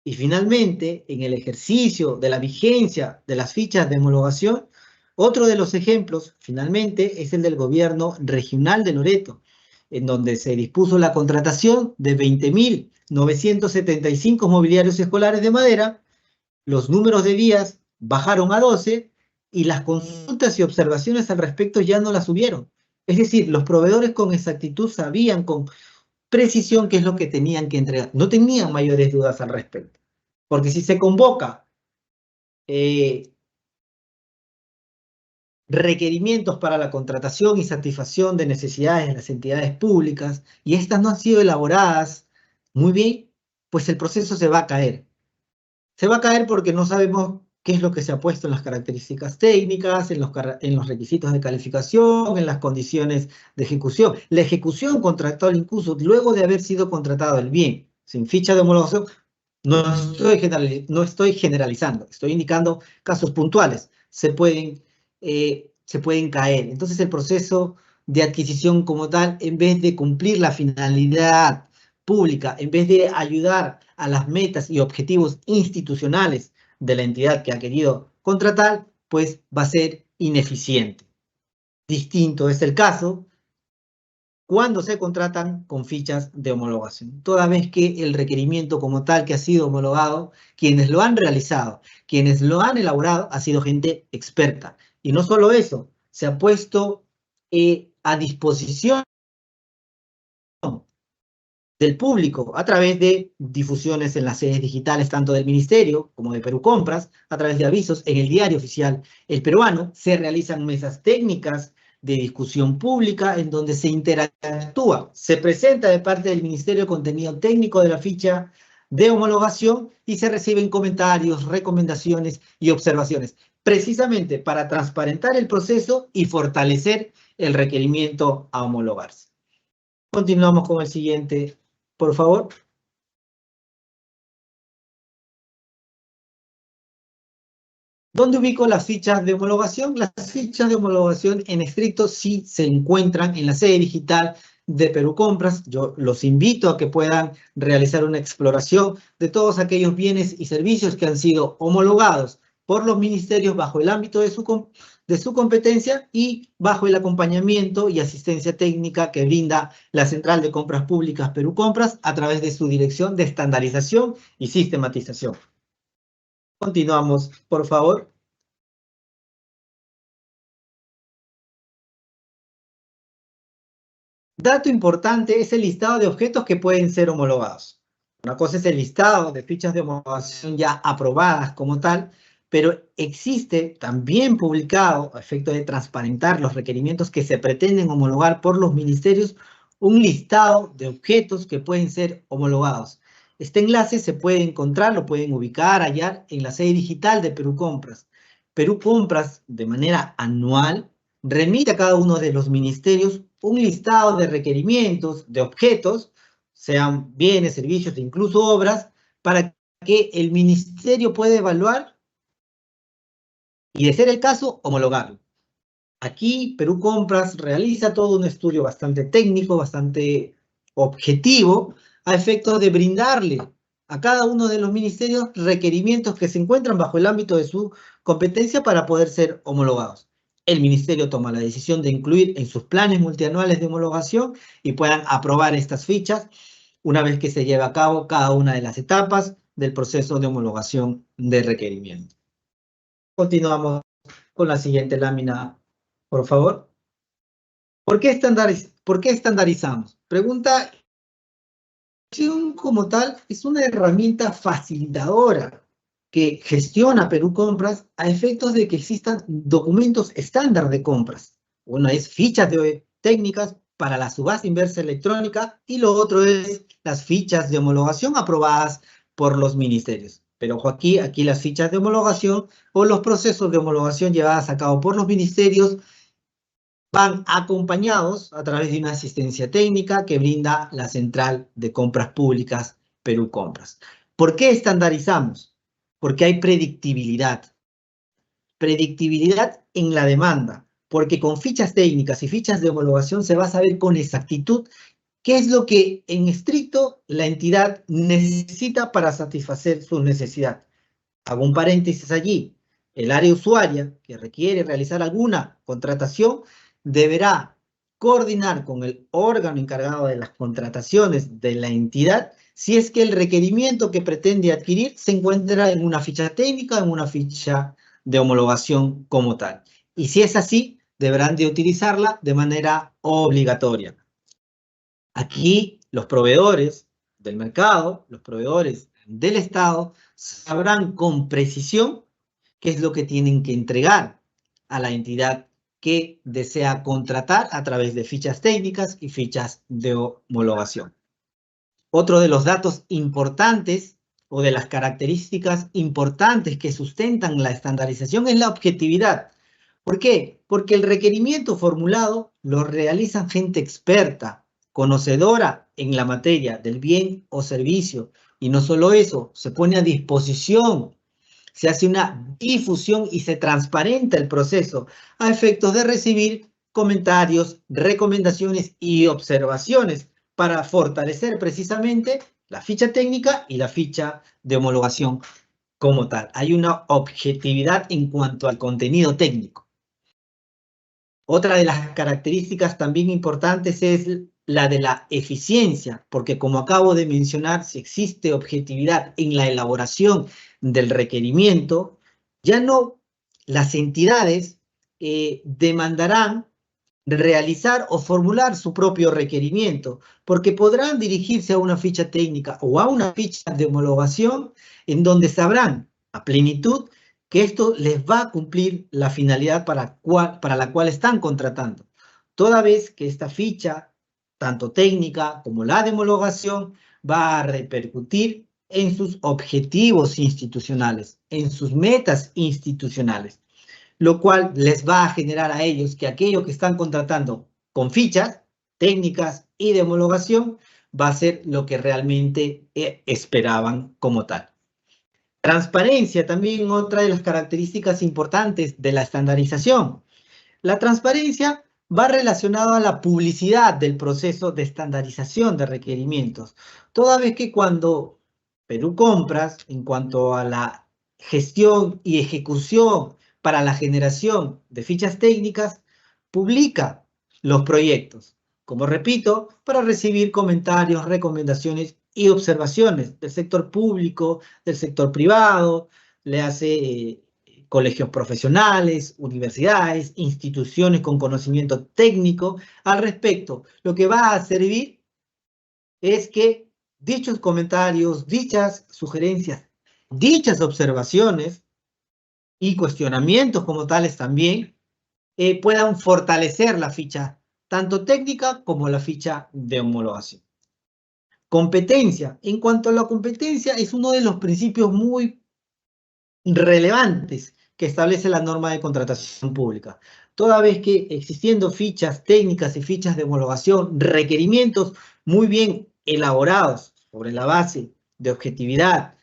Y finalmente, en el ejercicio de la vigencia de las fichas de homologación, otro de los ejemplos, finalmente, es el del gobierno regional de Loreto, en donde se dispuso la contratación de 20.975 mobiliarios escolares de madera, los números de días bajaron a 12 y las consultas y observaciones al respecto ya no las hubieron. Es decir, los proveedores con exactitud sabían con precisión qué es lo que tenían que entregar. No tenían mayores dudas al respecto. Porque si se convoca requerimientos para la contratación y satisfacción de necesidades de las entidades públicas y estas no han sido elaboradas muy bien, pues el proceso se va a caer. Se va a caer porque no sabemos qué es lo que se ha puesto en las características técnicas, en los requisitos de calificación, en las condiciones de ejecución. La ejecución contractual incluso luego de haber sido contratado el bien, sin ficha de homologación, no estoy generalizando, estoy indicando casos puntuales. Se pueden caer. Entonces el proceso de adquisición como tal, en vez de cumplir la finalidad pública, en vez de ayudar a las metas y objetivos institucionales de la entidad que ha querido contratar, pues va a ser ineficiente. Distinto es el caso cuando se contratan con fichas de homologación. Toda vez que el requerimiento como tal que ha sido homologado, quienes lo han realizado, quienes lo han elaborado, ha sido gente experta. Y no solo eso, se ha puesto a disposición del público a través de difusiones en las sedes digitales tanto del Ministerio como de Perú Compras, a través de avisos en el diario oficial El Peruano. Se realizan mesas técnicas de discusión pública en donde se interactúa, se presenta de parte del Ministerio contenido técnico de la ficha de homologación y se reciben comentarios, recomendaciones y observaciones, precisamente para transparentar el proceso y fortalecer el requerimiento a homologarse. Continuamos con el siguiente, por favor. ¿Dónde ubico las fichas de homologación? Las fichas de homologación en estricto sí se encuentran en la sede digital de Perú Compras. Yo los invito a que puedan realizar una exploración de todos aquellos bienes y servicios que han sido homologados por los ministerios bajo el ámbito de su competencia y bajo el acompañamiento y asistencia técnica que brinda la Central de Compras Públicas Perú Compras a través de su Dirección de Estandarización y Sistematización. Continuamos, por favor. Dato importante es el listado de objetos que pueden ser homologados. Una cosa es el listado de fichas de homologación ya aprobadas como tal, pero existe también publicado, a efecto de transparentar los requerimientos que se pretenden homologar por los ministerios, un listado de objetos que pueden ser homologados. Este enlace se puede encontrar, lo pueden ubicar, hallar en la sede digital de Perú Compras. Perú Compras, de manera anual, remite a cada uno de los ministerios un listado de requerimientos, de objetos, sean bienes, servicios e incluso obras, para que el ministerio pueda evaluar y, de ser el caso, homologarlo. Aquí Perú Compras realiza todo un estudio bastante técnico, bastante objetivo, a efectos de brindarle a cada uno de los ministerios requerimientos que se encuentran bajo el ámbito de su competencia para poder ser homologados. El ministerio toma la decisión de incluir en sus planes multianuales de homologación y puedan aprobar estas fichas una vez que se lleve a cabo cada una de las etapas del proceso de homologación de requerimiento. Continuamos con la siguiente lámina, por favor. ¿Por qué estandarizamos? Pregunta, como tal, es una herramienta facilitadora que gestiona Perú Compras a efectos de que existan documentos estándar de compras. Uno es fichas técnicas para la subasta inversa electrónica y lo otro es las fichas de homologación aprobadas por los ministerios. Pero ojo aquí las fichas de homologación o los procesos de homologación llevadas a cabo por los ministerios van acompañados a través de una asistencia técnica que brinda la Central de Compras Públicas Perú Compras. ¿Por qué estandarizamos? Porque hay predictibilidad. Predictibilidad en la demanda, porque con fichas técnicas y fichas de homologación se va a saber con exactitud qué es lo que en estricto la entidad necesita para satisfacer su necesidad. Hago un paréntesis allí. El área usuaria que requiere realizar alguna contratación deberá coordinar con el órgano encargado de las contrataciones de la entidad si es que el requerimiento que pretende adquirir se encuentra en una ficha técnica o en una ficha de homologación como tal. Y si es así, deberán de utilizarla de manera obligatoria. Aquí los proveedores del mercado, los proveedores del Estado, sabrán con precisión qué es lo que tienen que entregar a la entidad que desea contratar a través de fichas técnicas y fichas de homologación. Otro de los datos importantes o de las características importantes que sustentan la estandarización es la objetividad. ¿Por qué? Porque el requerimiento formulado lo realiza gente experta, conocedora en la materia del bien o servicio. Y no solo eso, se pone a disposición, se hace una difusión y se transparenta el proceso a efectos de recibir comentarios, recomendaciones y observaciones para fortalecer precisamente la ficha técnica y la ficha de homologación como tal. Hay una objetividad en cuanto al contenido técnico. Otra de las características también importantes es la de la eficiencia, porque como acabo de mencionar, si existe objetividad en la elaboración del requerimiento, ya no las entidades demandarán realizar o formular su propio requerimiento, porque podrán dirigirse a una ficha técnica o a una ficha de homologación en donde sabrán a plenitud que esto les va a cumplir la finalidad para la cual están contratando. Toda vez que esta ficha, tanto técnica como la de homologación, va a repercutir en sus objetivos institucionales, en sus metas institucionales, lo cual les va a generar a ellos que aquello que están contratando con fichas técnicas y de homologación va a ser lo que realmente esperaban como tal. Transparencia, también otra de las características importantes de la estandarización. La transparencia va relacionada a la publicidad del proceso de estandarización de requerimientos. Toda vez que cuando Perú Compras, en cuanto a la gestión y ejecución para la generación de fichas técnicas, publica los proyectos, como repito, para recibir comentarios, recomendaciones y observaciones del sector público, del sector privado, le hace colegios profesionales, universidades, instituciones con conocimiento técnico al respecto. Lo que va a servir es que dichos comentarios, dichas sugerencias, dichas observaciones y cuestionamientos como tales también puedan fortalecer la ficha tanto técnica como la ficha de homologación. Competencia. En cuanto a la competencia, es uno de los principios muy relevantes que establece la norma de contratación pública. Toda vez que existiendo fichas técnicas y fichas de homologación, requerimientos muy bien elaborados sobre la base de objetividad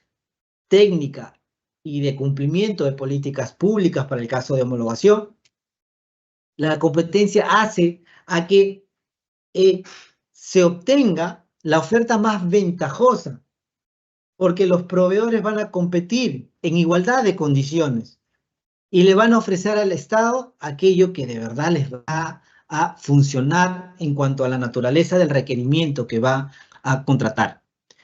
técnica y de cumplimiento de políticas públicas para el caso de homologación, la competencia hace a que se obtenga la oferta más ventajosa, porque los proveedores van a competir en igualdad de condiciones y le van a ofrecer al Estado aquello que de verdad les va a funcionar en cuanto a la naturaleza del requerimiento que va a contratar.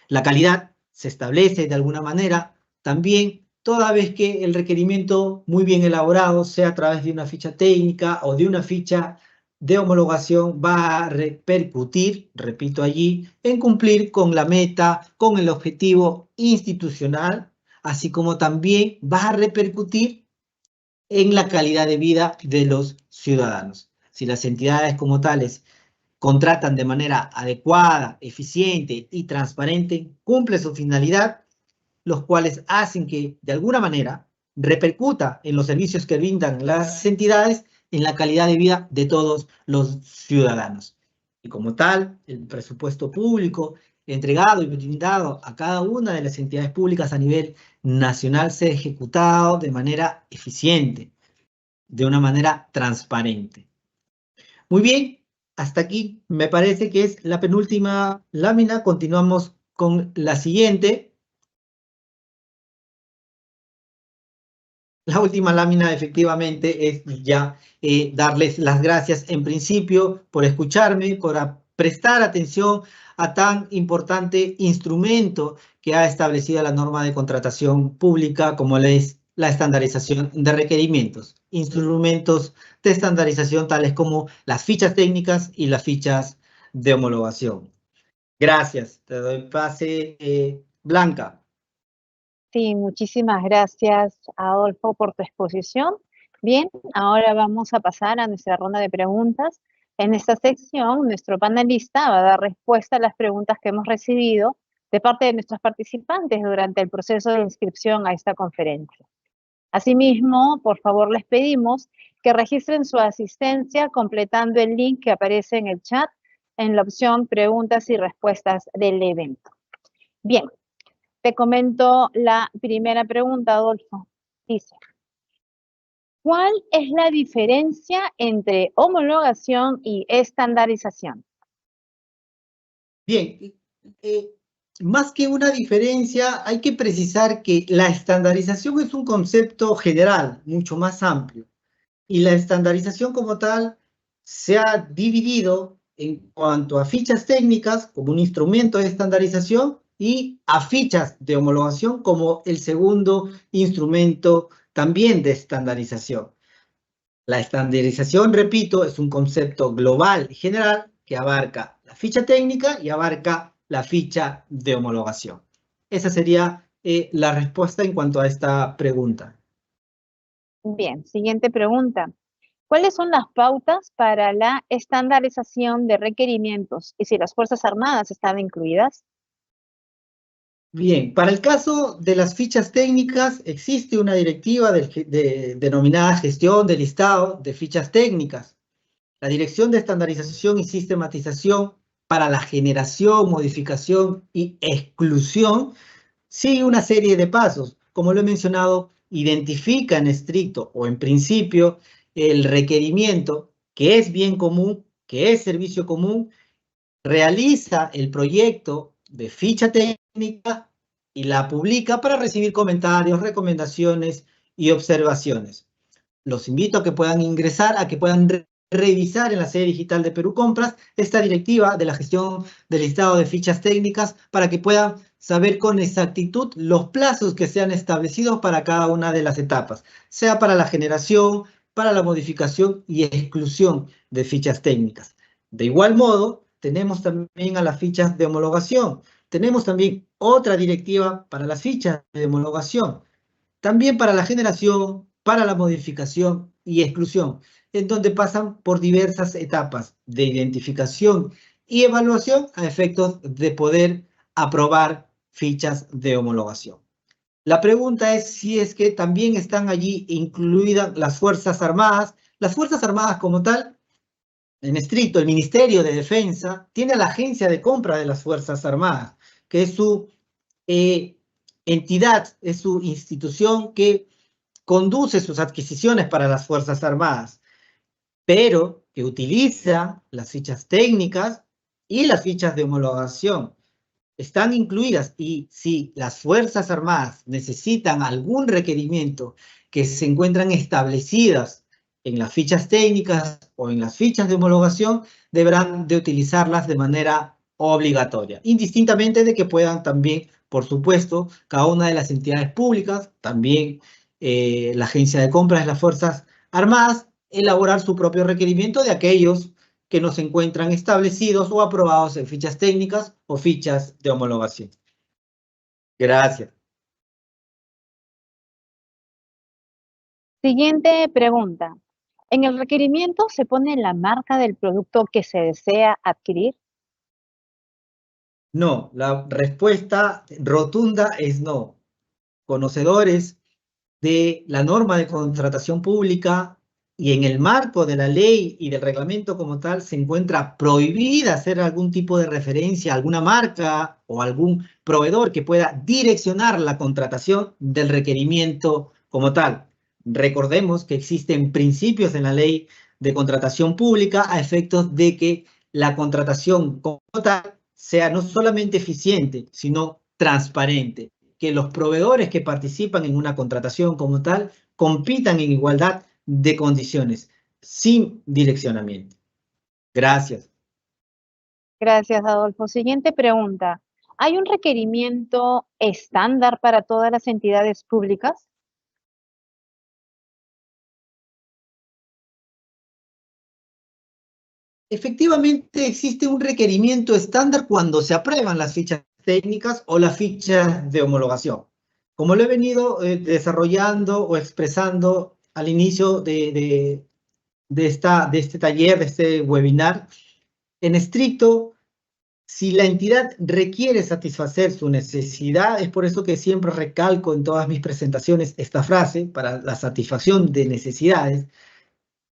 La calidad se establece de alguna manera también toda vez que el requerimiento muy bien elaborado, sea a través de una ficha técnica o de una ficha de homologación, va a repercutir, repito allí, en cumplir con la meta, con el objetivo institucional, así como también va a repercutir en la calidad de vida de los ciudadanos. Si las entidades como tales contratan de manera adecuada, eficiente y transparente, cumple su finalidad, los cuales hacen que, de alguna manera, repercuta en los servicios que brindan las entidades en la calidad de vida de todos los ciudadanos. Y como tal, el presupuesto público entregado y brindado a cada una de las entidades públicas a nivel nacional sea ejecutado de manera eficiente, de una manera transparente. Muy bien, hasta aquí me parece que es la penúltima lámina. Continuamos con la siguiente. La última lámina efectivamente es ya darles las gracias en principio por escucharme, por prestar atención a tan importante instrumento que ha establecido la norma de contratación pública como es la estandarización de requerimientos. Instrumentos de estandarización tales como las fichas técnicas y las fichas de homologación. Gracias. Te doy pase, Blanca. Sí, muchísimas gracias, Adolfo, por tu exposición. Bien, ahora vamos a pasar a nuestra ronda de preguntas. En esta sección, nuestro panelista va a dar respuesta a las preguntas que hemos recibido de parte de nuestros participantes durante el proceso de inscripción a esta conferencia. Asimismo, por favor, les pedimos que registren su asistencia completando el link que aparece en el chat en la opción Preguntas y Respuestas del evento. Bien. Te comento la primera pregunta, Adolfo. Dice, ¿cuál es la diferencia entre homologación y estandarización? Bien, más que una diferencia, hay que precisar que la estandarización es un concepto general, mucho más amplio. Y la estandarización como tal se ha dividido en cuanto a fichas técnicas como un instrumento de estandarización y a fichas de homologación como el segundo instrumento también de estandarización. La estandarización, repito, es un concepto global y general que abarca la ficha técnica y abarca la ficha de homologación. Esa sería la respuesta en cuanto a esta pregunta. Bien, siguiente pregunta. ¿Cuáles son las pautas para la estandarización de requerimientos y si las Fuerzas Armadas están incluidas? Bien, para el caso de las fichas técnicas, existe una directiva denominada Gestión de Listado de Fichas Técnicas. La Dirección de Estandarización y Sistematización para la Generación, Modificación y Exclusión sigue una serie de pasos. Como lo he mencionado, identifica en estricto o en principio el requerimiento que es bien común, que es servicio común, realiza el proyecto de ficha técnica y la publica para recibir comentarios, recomendaciones y observaciones. Los invito a que puedan ingresar, a que puedan revisar en la sede digital de Perú Compras esta directiva de la gestión del listado de fichas técnicas para que puedan saber con exactitud los plazos que se han establecido para cada una de las etapas, sea para la generación, para la modificación y exclusión de fichas técnicas. De igual modo, tenemos también a las fichas de homologación. Tenemos también otra directiva para las fichas de homologación. También para la generación, para la modificación y exclusión, en donde pasan por diversas etapas de identificación y evaluación a efectos de poder aprobar fichas de homologación. La pregunta es si es que también están allí incluidas las Fuerzas Armadas. Las Fuerzas Armadas como tal, en estricto, el Ministerio de Defensa tiene a la Agencia de Compra de las Fuerzas Armadas, que es su entidad, es su institución que conduce sus adquisiciones para las Fuerzas Armadas, pero que utiliza las fichas técnicas y las fichas de homologación. Están incluidas, y si las Fuerzas Armadas necesitan algún requerimiento que se encuentran establecidas en las fichas técnicas o en las fichas de homologación, deberán de utilizarlas de manera obligatoria, indistintamente de que puedan también, por supuesto, cada una de las entidades públicas, también la Agencia de Compras de las Fuerzas Armadas, elaborar su propio requerimiento de aquellos que no se encuentran establecidos o aprobados en fichas técnicas o fichas de homologación. Gracias. Siguiente pregunta. ¿En el requerimiento se pone la marca del producto que se desea adquirir? No, la respuesta rotunda es no. Conocedores de la norma de contratación pública y en el marco de la ley y del reglamento como tal, se encuentra prohibida hacer algún tipo de referencia a alguna marca o algún proveedor que pueda direccionar la contratación del requerimiento como tal. Recordemos que existen principios en la ley de contratación pública a efectos de que la contratación como tal sea no solamente eficiente, sino transparente, que los proveedores que participan en una contratación como tal compitan en igualdad de condiciones, sin direccionamiento. Gracias. Gracias, Adolfo. Siguiente pregunta. ¿Hay un requerimiento estándar para todas las entidades públicas? Efectivamente, existe un requerimiento estándar cuando se aprueban las fichas técnicas o las fichas de homologación. Como lo he venido desarrollando o expresando al inicio de este taller, de este webinar, en estricto, si la entidad requiere satisfacer su necesidad, es por eso que siempre recalco en todas mis presentaciones esta frase, para la satisfacción de necesidades.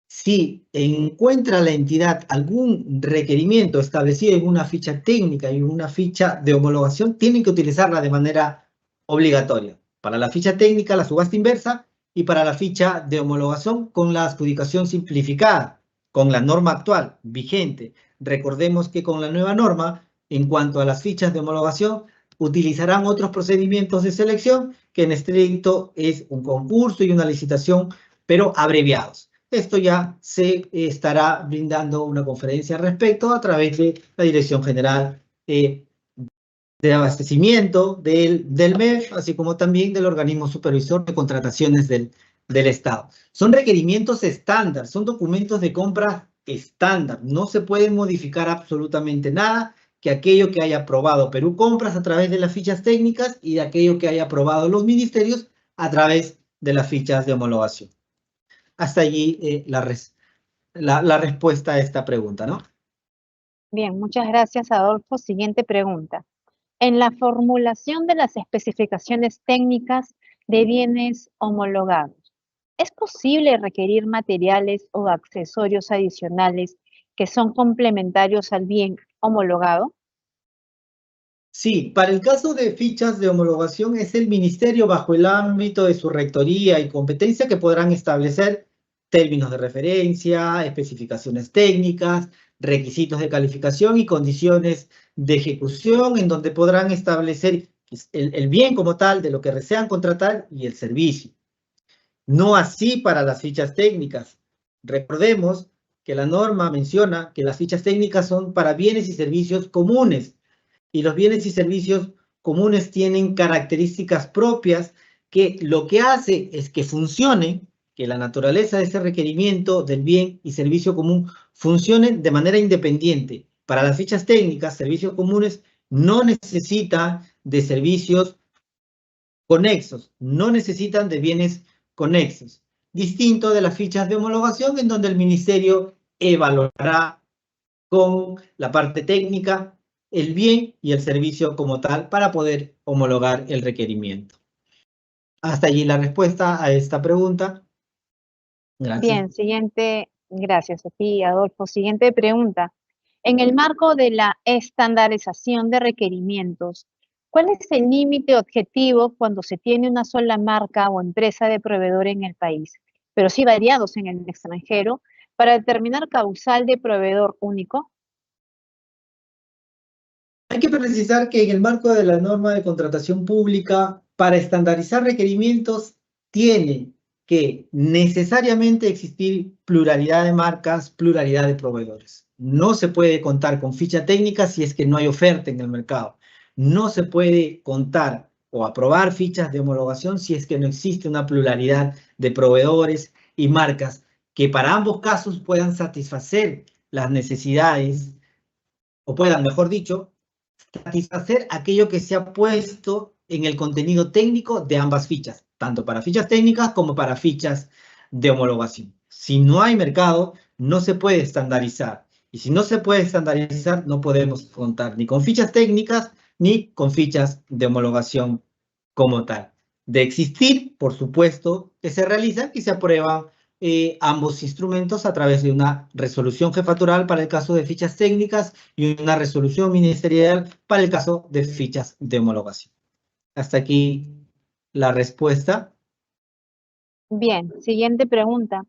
Si encuentra la entidad algún requerimiento establecido en una ficha técnica y en una ficha de homologación, tienen que utilizarla de manera obligatoria. Para la ficha técnica, la subasta inversa, y para la ficha de homologación con la adjudicación simplificada, con la norma actual vigente. Recordemos que con la nueva norma, en cuanto a las fichas de homologación, utilizarán otros procedimientos de selección que en estricto es un concurso y una licitación, pero abreviados. Esto ya se estará brindando una conferencia al respecto a través de la Dirección General de Abastecimiento del MEF, así como también del Organismo Supervisor de Contrataciones del Estado. Son requerimientos estándar, son documentos de compra estándar. No se puede modificar absolutamente nada que aquello que haya aprobado Perú Compras a través de las fichas técnicas y de aquello que haya aprobado los ministerios a través de las fichas de homologación. Hasta allí la respuesta a esta pregunta, ¿no? Bien, muchas gracias, Adolfo. Siguiente pregunta. En la formulación de las especificaciones técnicas de bienes homologados, ¿es posible requerir materiales o accesorios adicionales que son complementarios al bien homologado? Sí, para el caso de fichas de homologación es el ministerio bajo el ámbito de su rectoría y competencia que podrán establecer términos de referencia, especificaciones técnicas, requisitos de calificación y condiciones de ejecución, en donde podrán establecer el bien como tal de lo que desean contratar y el servicio. No así para las fichas técnicas. Recordemos que la norma menciona que las fichas técnicas son para bienes y servicios comunes, y los bienes y servicios comunes tienen características propias que lo que hace es que funcione, que la naturaleza de ese requerimiento del bien y servicio común funcione de manera independiente. Para las fichas técnicas, servicios comunes no necesitan de servicios conexos, no necesitan de bienes conexos. distinto de las fichas de homologación, en donde el ministerio evaluará con la parte técnica el bien y el servicio como tal para poder homologar el requerimiento. Hasta allí la respuesta a esta pregunta. Gracias. Bien, siguiente, gracias a ti, Adolfo. Siguiente pregunta. En el marco de la estandarización de requerimientos, ¿cuál es el límite objetivo cuando se tiene una sola marca o empresa de proveedor en el país, pero sí variados en el extranjero, para determinar causal de proveedor único? Hay que precisar que en el marco de la norma de contratación pública, para estandarizar requerimientos, tiene que necesariamente existir pluralidad de marcas, pluralidad de proveedores. No se puede contar con ficha técnica si es que no hay oferta en el mercado. No se puede contar o aprobar fichas de homologación si es que no existe una pluralidad de proveedores y marcas que para ambos casos puedan satisfacer las necesidades, o puedan, mejor dicho, satisfacer aquello que se ha puesto en el contenido técnico de ambas fichas, tanto para fichas técnicas como para fichas de homologación. Si no hay mercado, no se puede estandarizar. Y si no se puede estandarizar, no podemos contar ni con fichas técnicas ni con fichas de homologación como tal. De existir, por supuesto, que se realizan y se aprueban ambos instrumentos a través de una resolución jefatural para el caso de fichas técnicas y una resolución ministerial para el caso de fichas de homologación. Hasta aquí la respuesta. Bien, siguiente pregunta.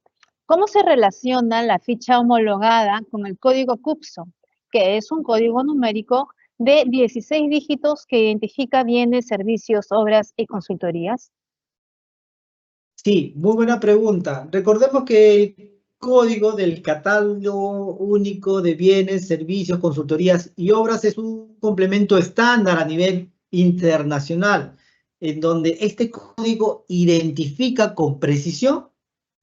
¿Cómo se relaciona la ficha homologada con el código CUPSO, que es un código numérico de 16 dígitos que identifica bienes, servicios, obras y consultorías? Sí, muy buena pregunta. Recordemos que el código del catálogo único de bienes, servicios, consultorías y obras es un complemento estándar a nivel internacional, en donde este código identifica con precisión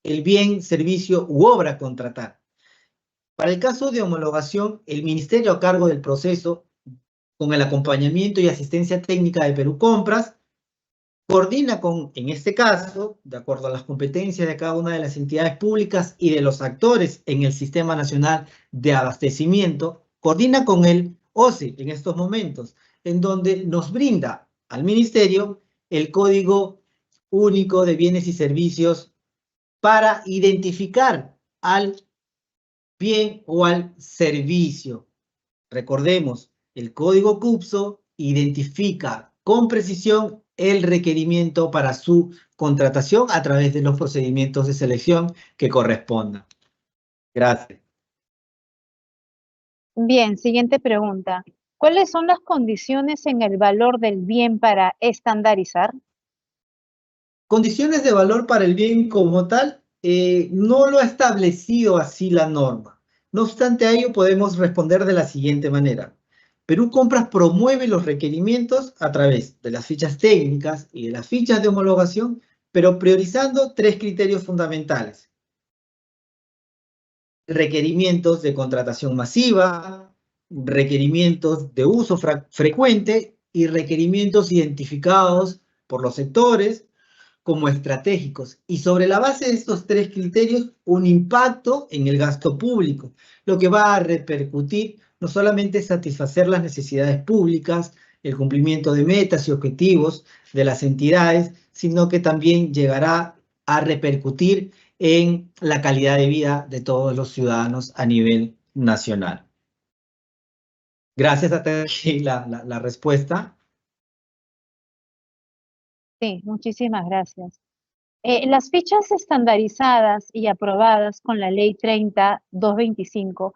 el bien, servicio u obra a contratar. Para el caso de homologación, el ministerio a cargo del proceso, con el acompañamiento y asistencia técnica de Perú Compras, coordina con, en este caso, de acuerdo a las competencias de cada una de las entidades públicas y de los actores en el Sistema Nacional de Abastecimiento, coordina con el OCE en estos momentos, en donde nos brinda al Ministerio el Código Único de Bienes y Servicios para identificar al bien o al servicio. Recordemos, el código CUPSO identifica con precisión el requerimiento para su contratación a través de los procedimientos de selección que correspondan. Gracias. Bien, siguiente pregunta. ¿Cuáles son las condiciones en el valor del bien para estandarizar? Condiciones de valor para el bien como tal, no lo ha establecido así la norma. No obstante a ello, podemos responder de la siguiente manera. Perú Compras promueve los requerimientos a través de las fichas técnicas y de las fichas de homologación, pero priorizando tres criterios fundamentales: requerimientos de contratación masiva, requerimientos de uso frecuente y requerimientos identificados por los sectores como estratégicos. Y sobre la base de estos tres criterios, un impacto en el gasto público, lo que va a repercutir no solamente satisfacer las necesidades públicas, el cumplimiento de metas y objetivos de las entidades, sino que también llegará a repercutir en la calidad de vida de todos los ciudadanos a nivel nacional. Gracias a ti la respuesta. Sí, muchísimas gracias. Las fichas estandarizadas y aprobadas con la Ley 30-225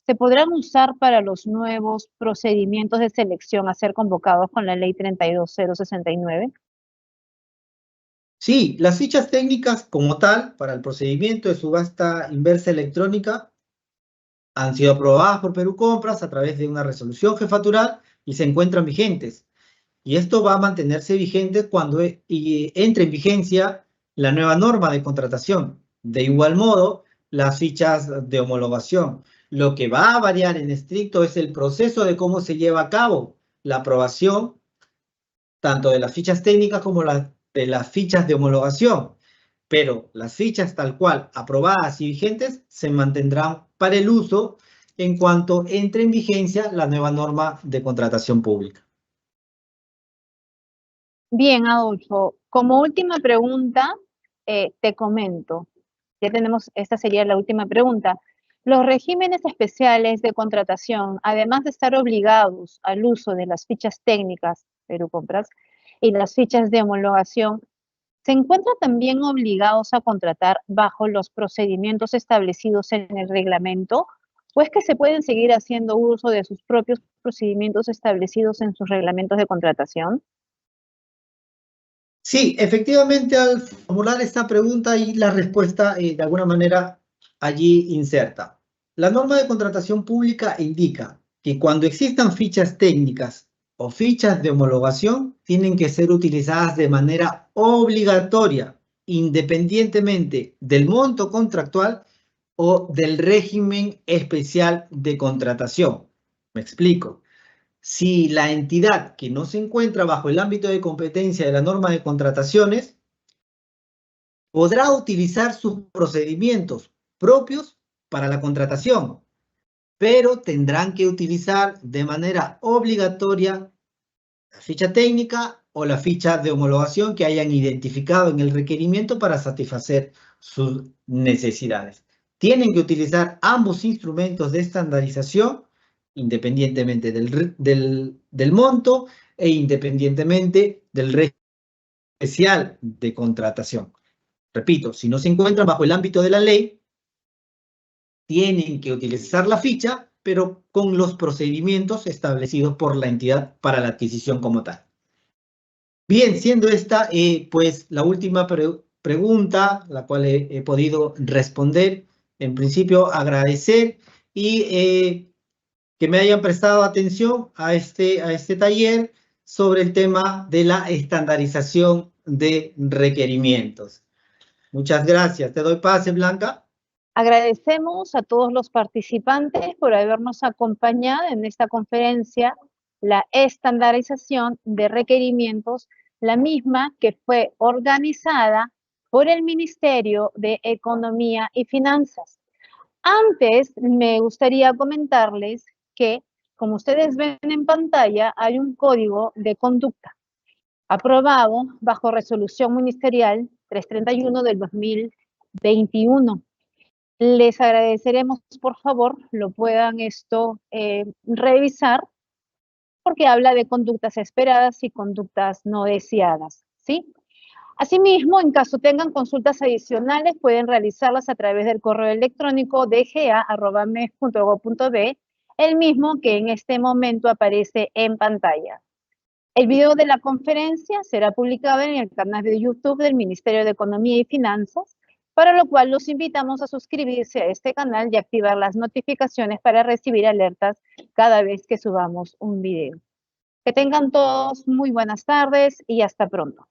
se podrán usar para los nuevos procedimientos de selección a ser convocados con la Ley 32-069. Sí, las fichas técnicas como tal, para el procedimiento de subasta inversa electrónica, han sido aprobadas por Perú Compras a través de una resolución jefatural y se encuentran vigentes. Y esto va a mantenerse vigente cuando entre en vigencia la nueva norma de contratación. De igual modo, las fichas de homologación. Lo que va a variar en estricto es el proceso de cómo se lleva a cabo la aprobación tanto de las fichas técnicas como de las fichas de homologación. pero las fichas tal cual aprobadas y vigentes se mantendrán para el uso en cuanto entre en vigencia la nueva norma de contratación pública. Bien, Adolfo, como última pregunta, te comento, ya tenemos, esta sería la última pregunta. Los regímenes especiales de contratación, además de estar obligados al uso de las fichas técnicas, Perú Compras, y las fichas de homologación, ¿se encuentran también obligados a contratar bajo los procedimientos establecidos en el reglamento? ¿O es que se pueden seguir haciendo uso de sus propios procedimientos establecidos en sus reglamentos de contratación? Sí, efectivamente, al formular esta pregunta y la respuesta de alguna manera allí inserta. La norma de contratación pública indica que cuando existan fichas técnicas o fichas de homologación, tienen que ser utilizadas de manera obligatoria, independientemente del monto contractual o del régimen especial de contratación. Me explico. Si la entidad que no se encuentra bajo el ámbito de competencia de la norma de contrataciones podrá utilizar sus procedimientos propios para la contratación, pero tendrán que utilizar de manera obligatoria la ficha técnica o la ficha de homologación que hayan identificado en el requerimiento para satisfacer sus necesidades. Tienen que utilizar ambos instrumentos de estandarización independientemente del monto e independientemente del régimen especial de contratación. Repito, si no se encuentran bajo el ámbito de la ley, tienen que utilizar la ficha, pero con los procedimientos establecidos por la entidad para la adquisición como tal. Bien, siendo esta pues la última pregunta, la cual he podido responder, en principio agradecer y que me hayan prestado atención a este taller sobre el tema de la estandarización de requerimientos. Muchas gracias. Te doy pase, Blanca. Agradecemos a todos los participantes por habernos acompañado en esta conferencia, la estandarización de requerimientos, la misma que fue organizada por el Ministerio de Economía y Finanzas. Antes, me gustaría comentarles que, como ustedes ven en pantalla, hay un código de conducta aprobado bajo resolución ministerial 331 del 2021. Les agradeceremos, por favor, lo puedan revisar, porque habla de conductas esperadas y conductas no deseadas, ¿sí? Asimismo, en caso tengan consultas adicionales, pueden realizarlas a través del correo electrónico dga@mes.gov.be, el mismo que en este momento aparece en pantalla. El video de la conferencia será publicado en el canal de YouTube del Ministerio de Economía y Finanzas, para lo cual los invitamos a suscribirse a este canal y activar las notificaciones para recibir alertas cada vez que subamos un video. Que tengan todos muy buenas tardes y hasta pronto.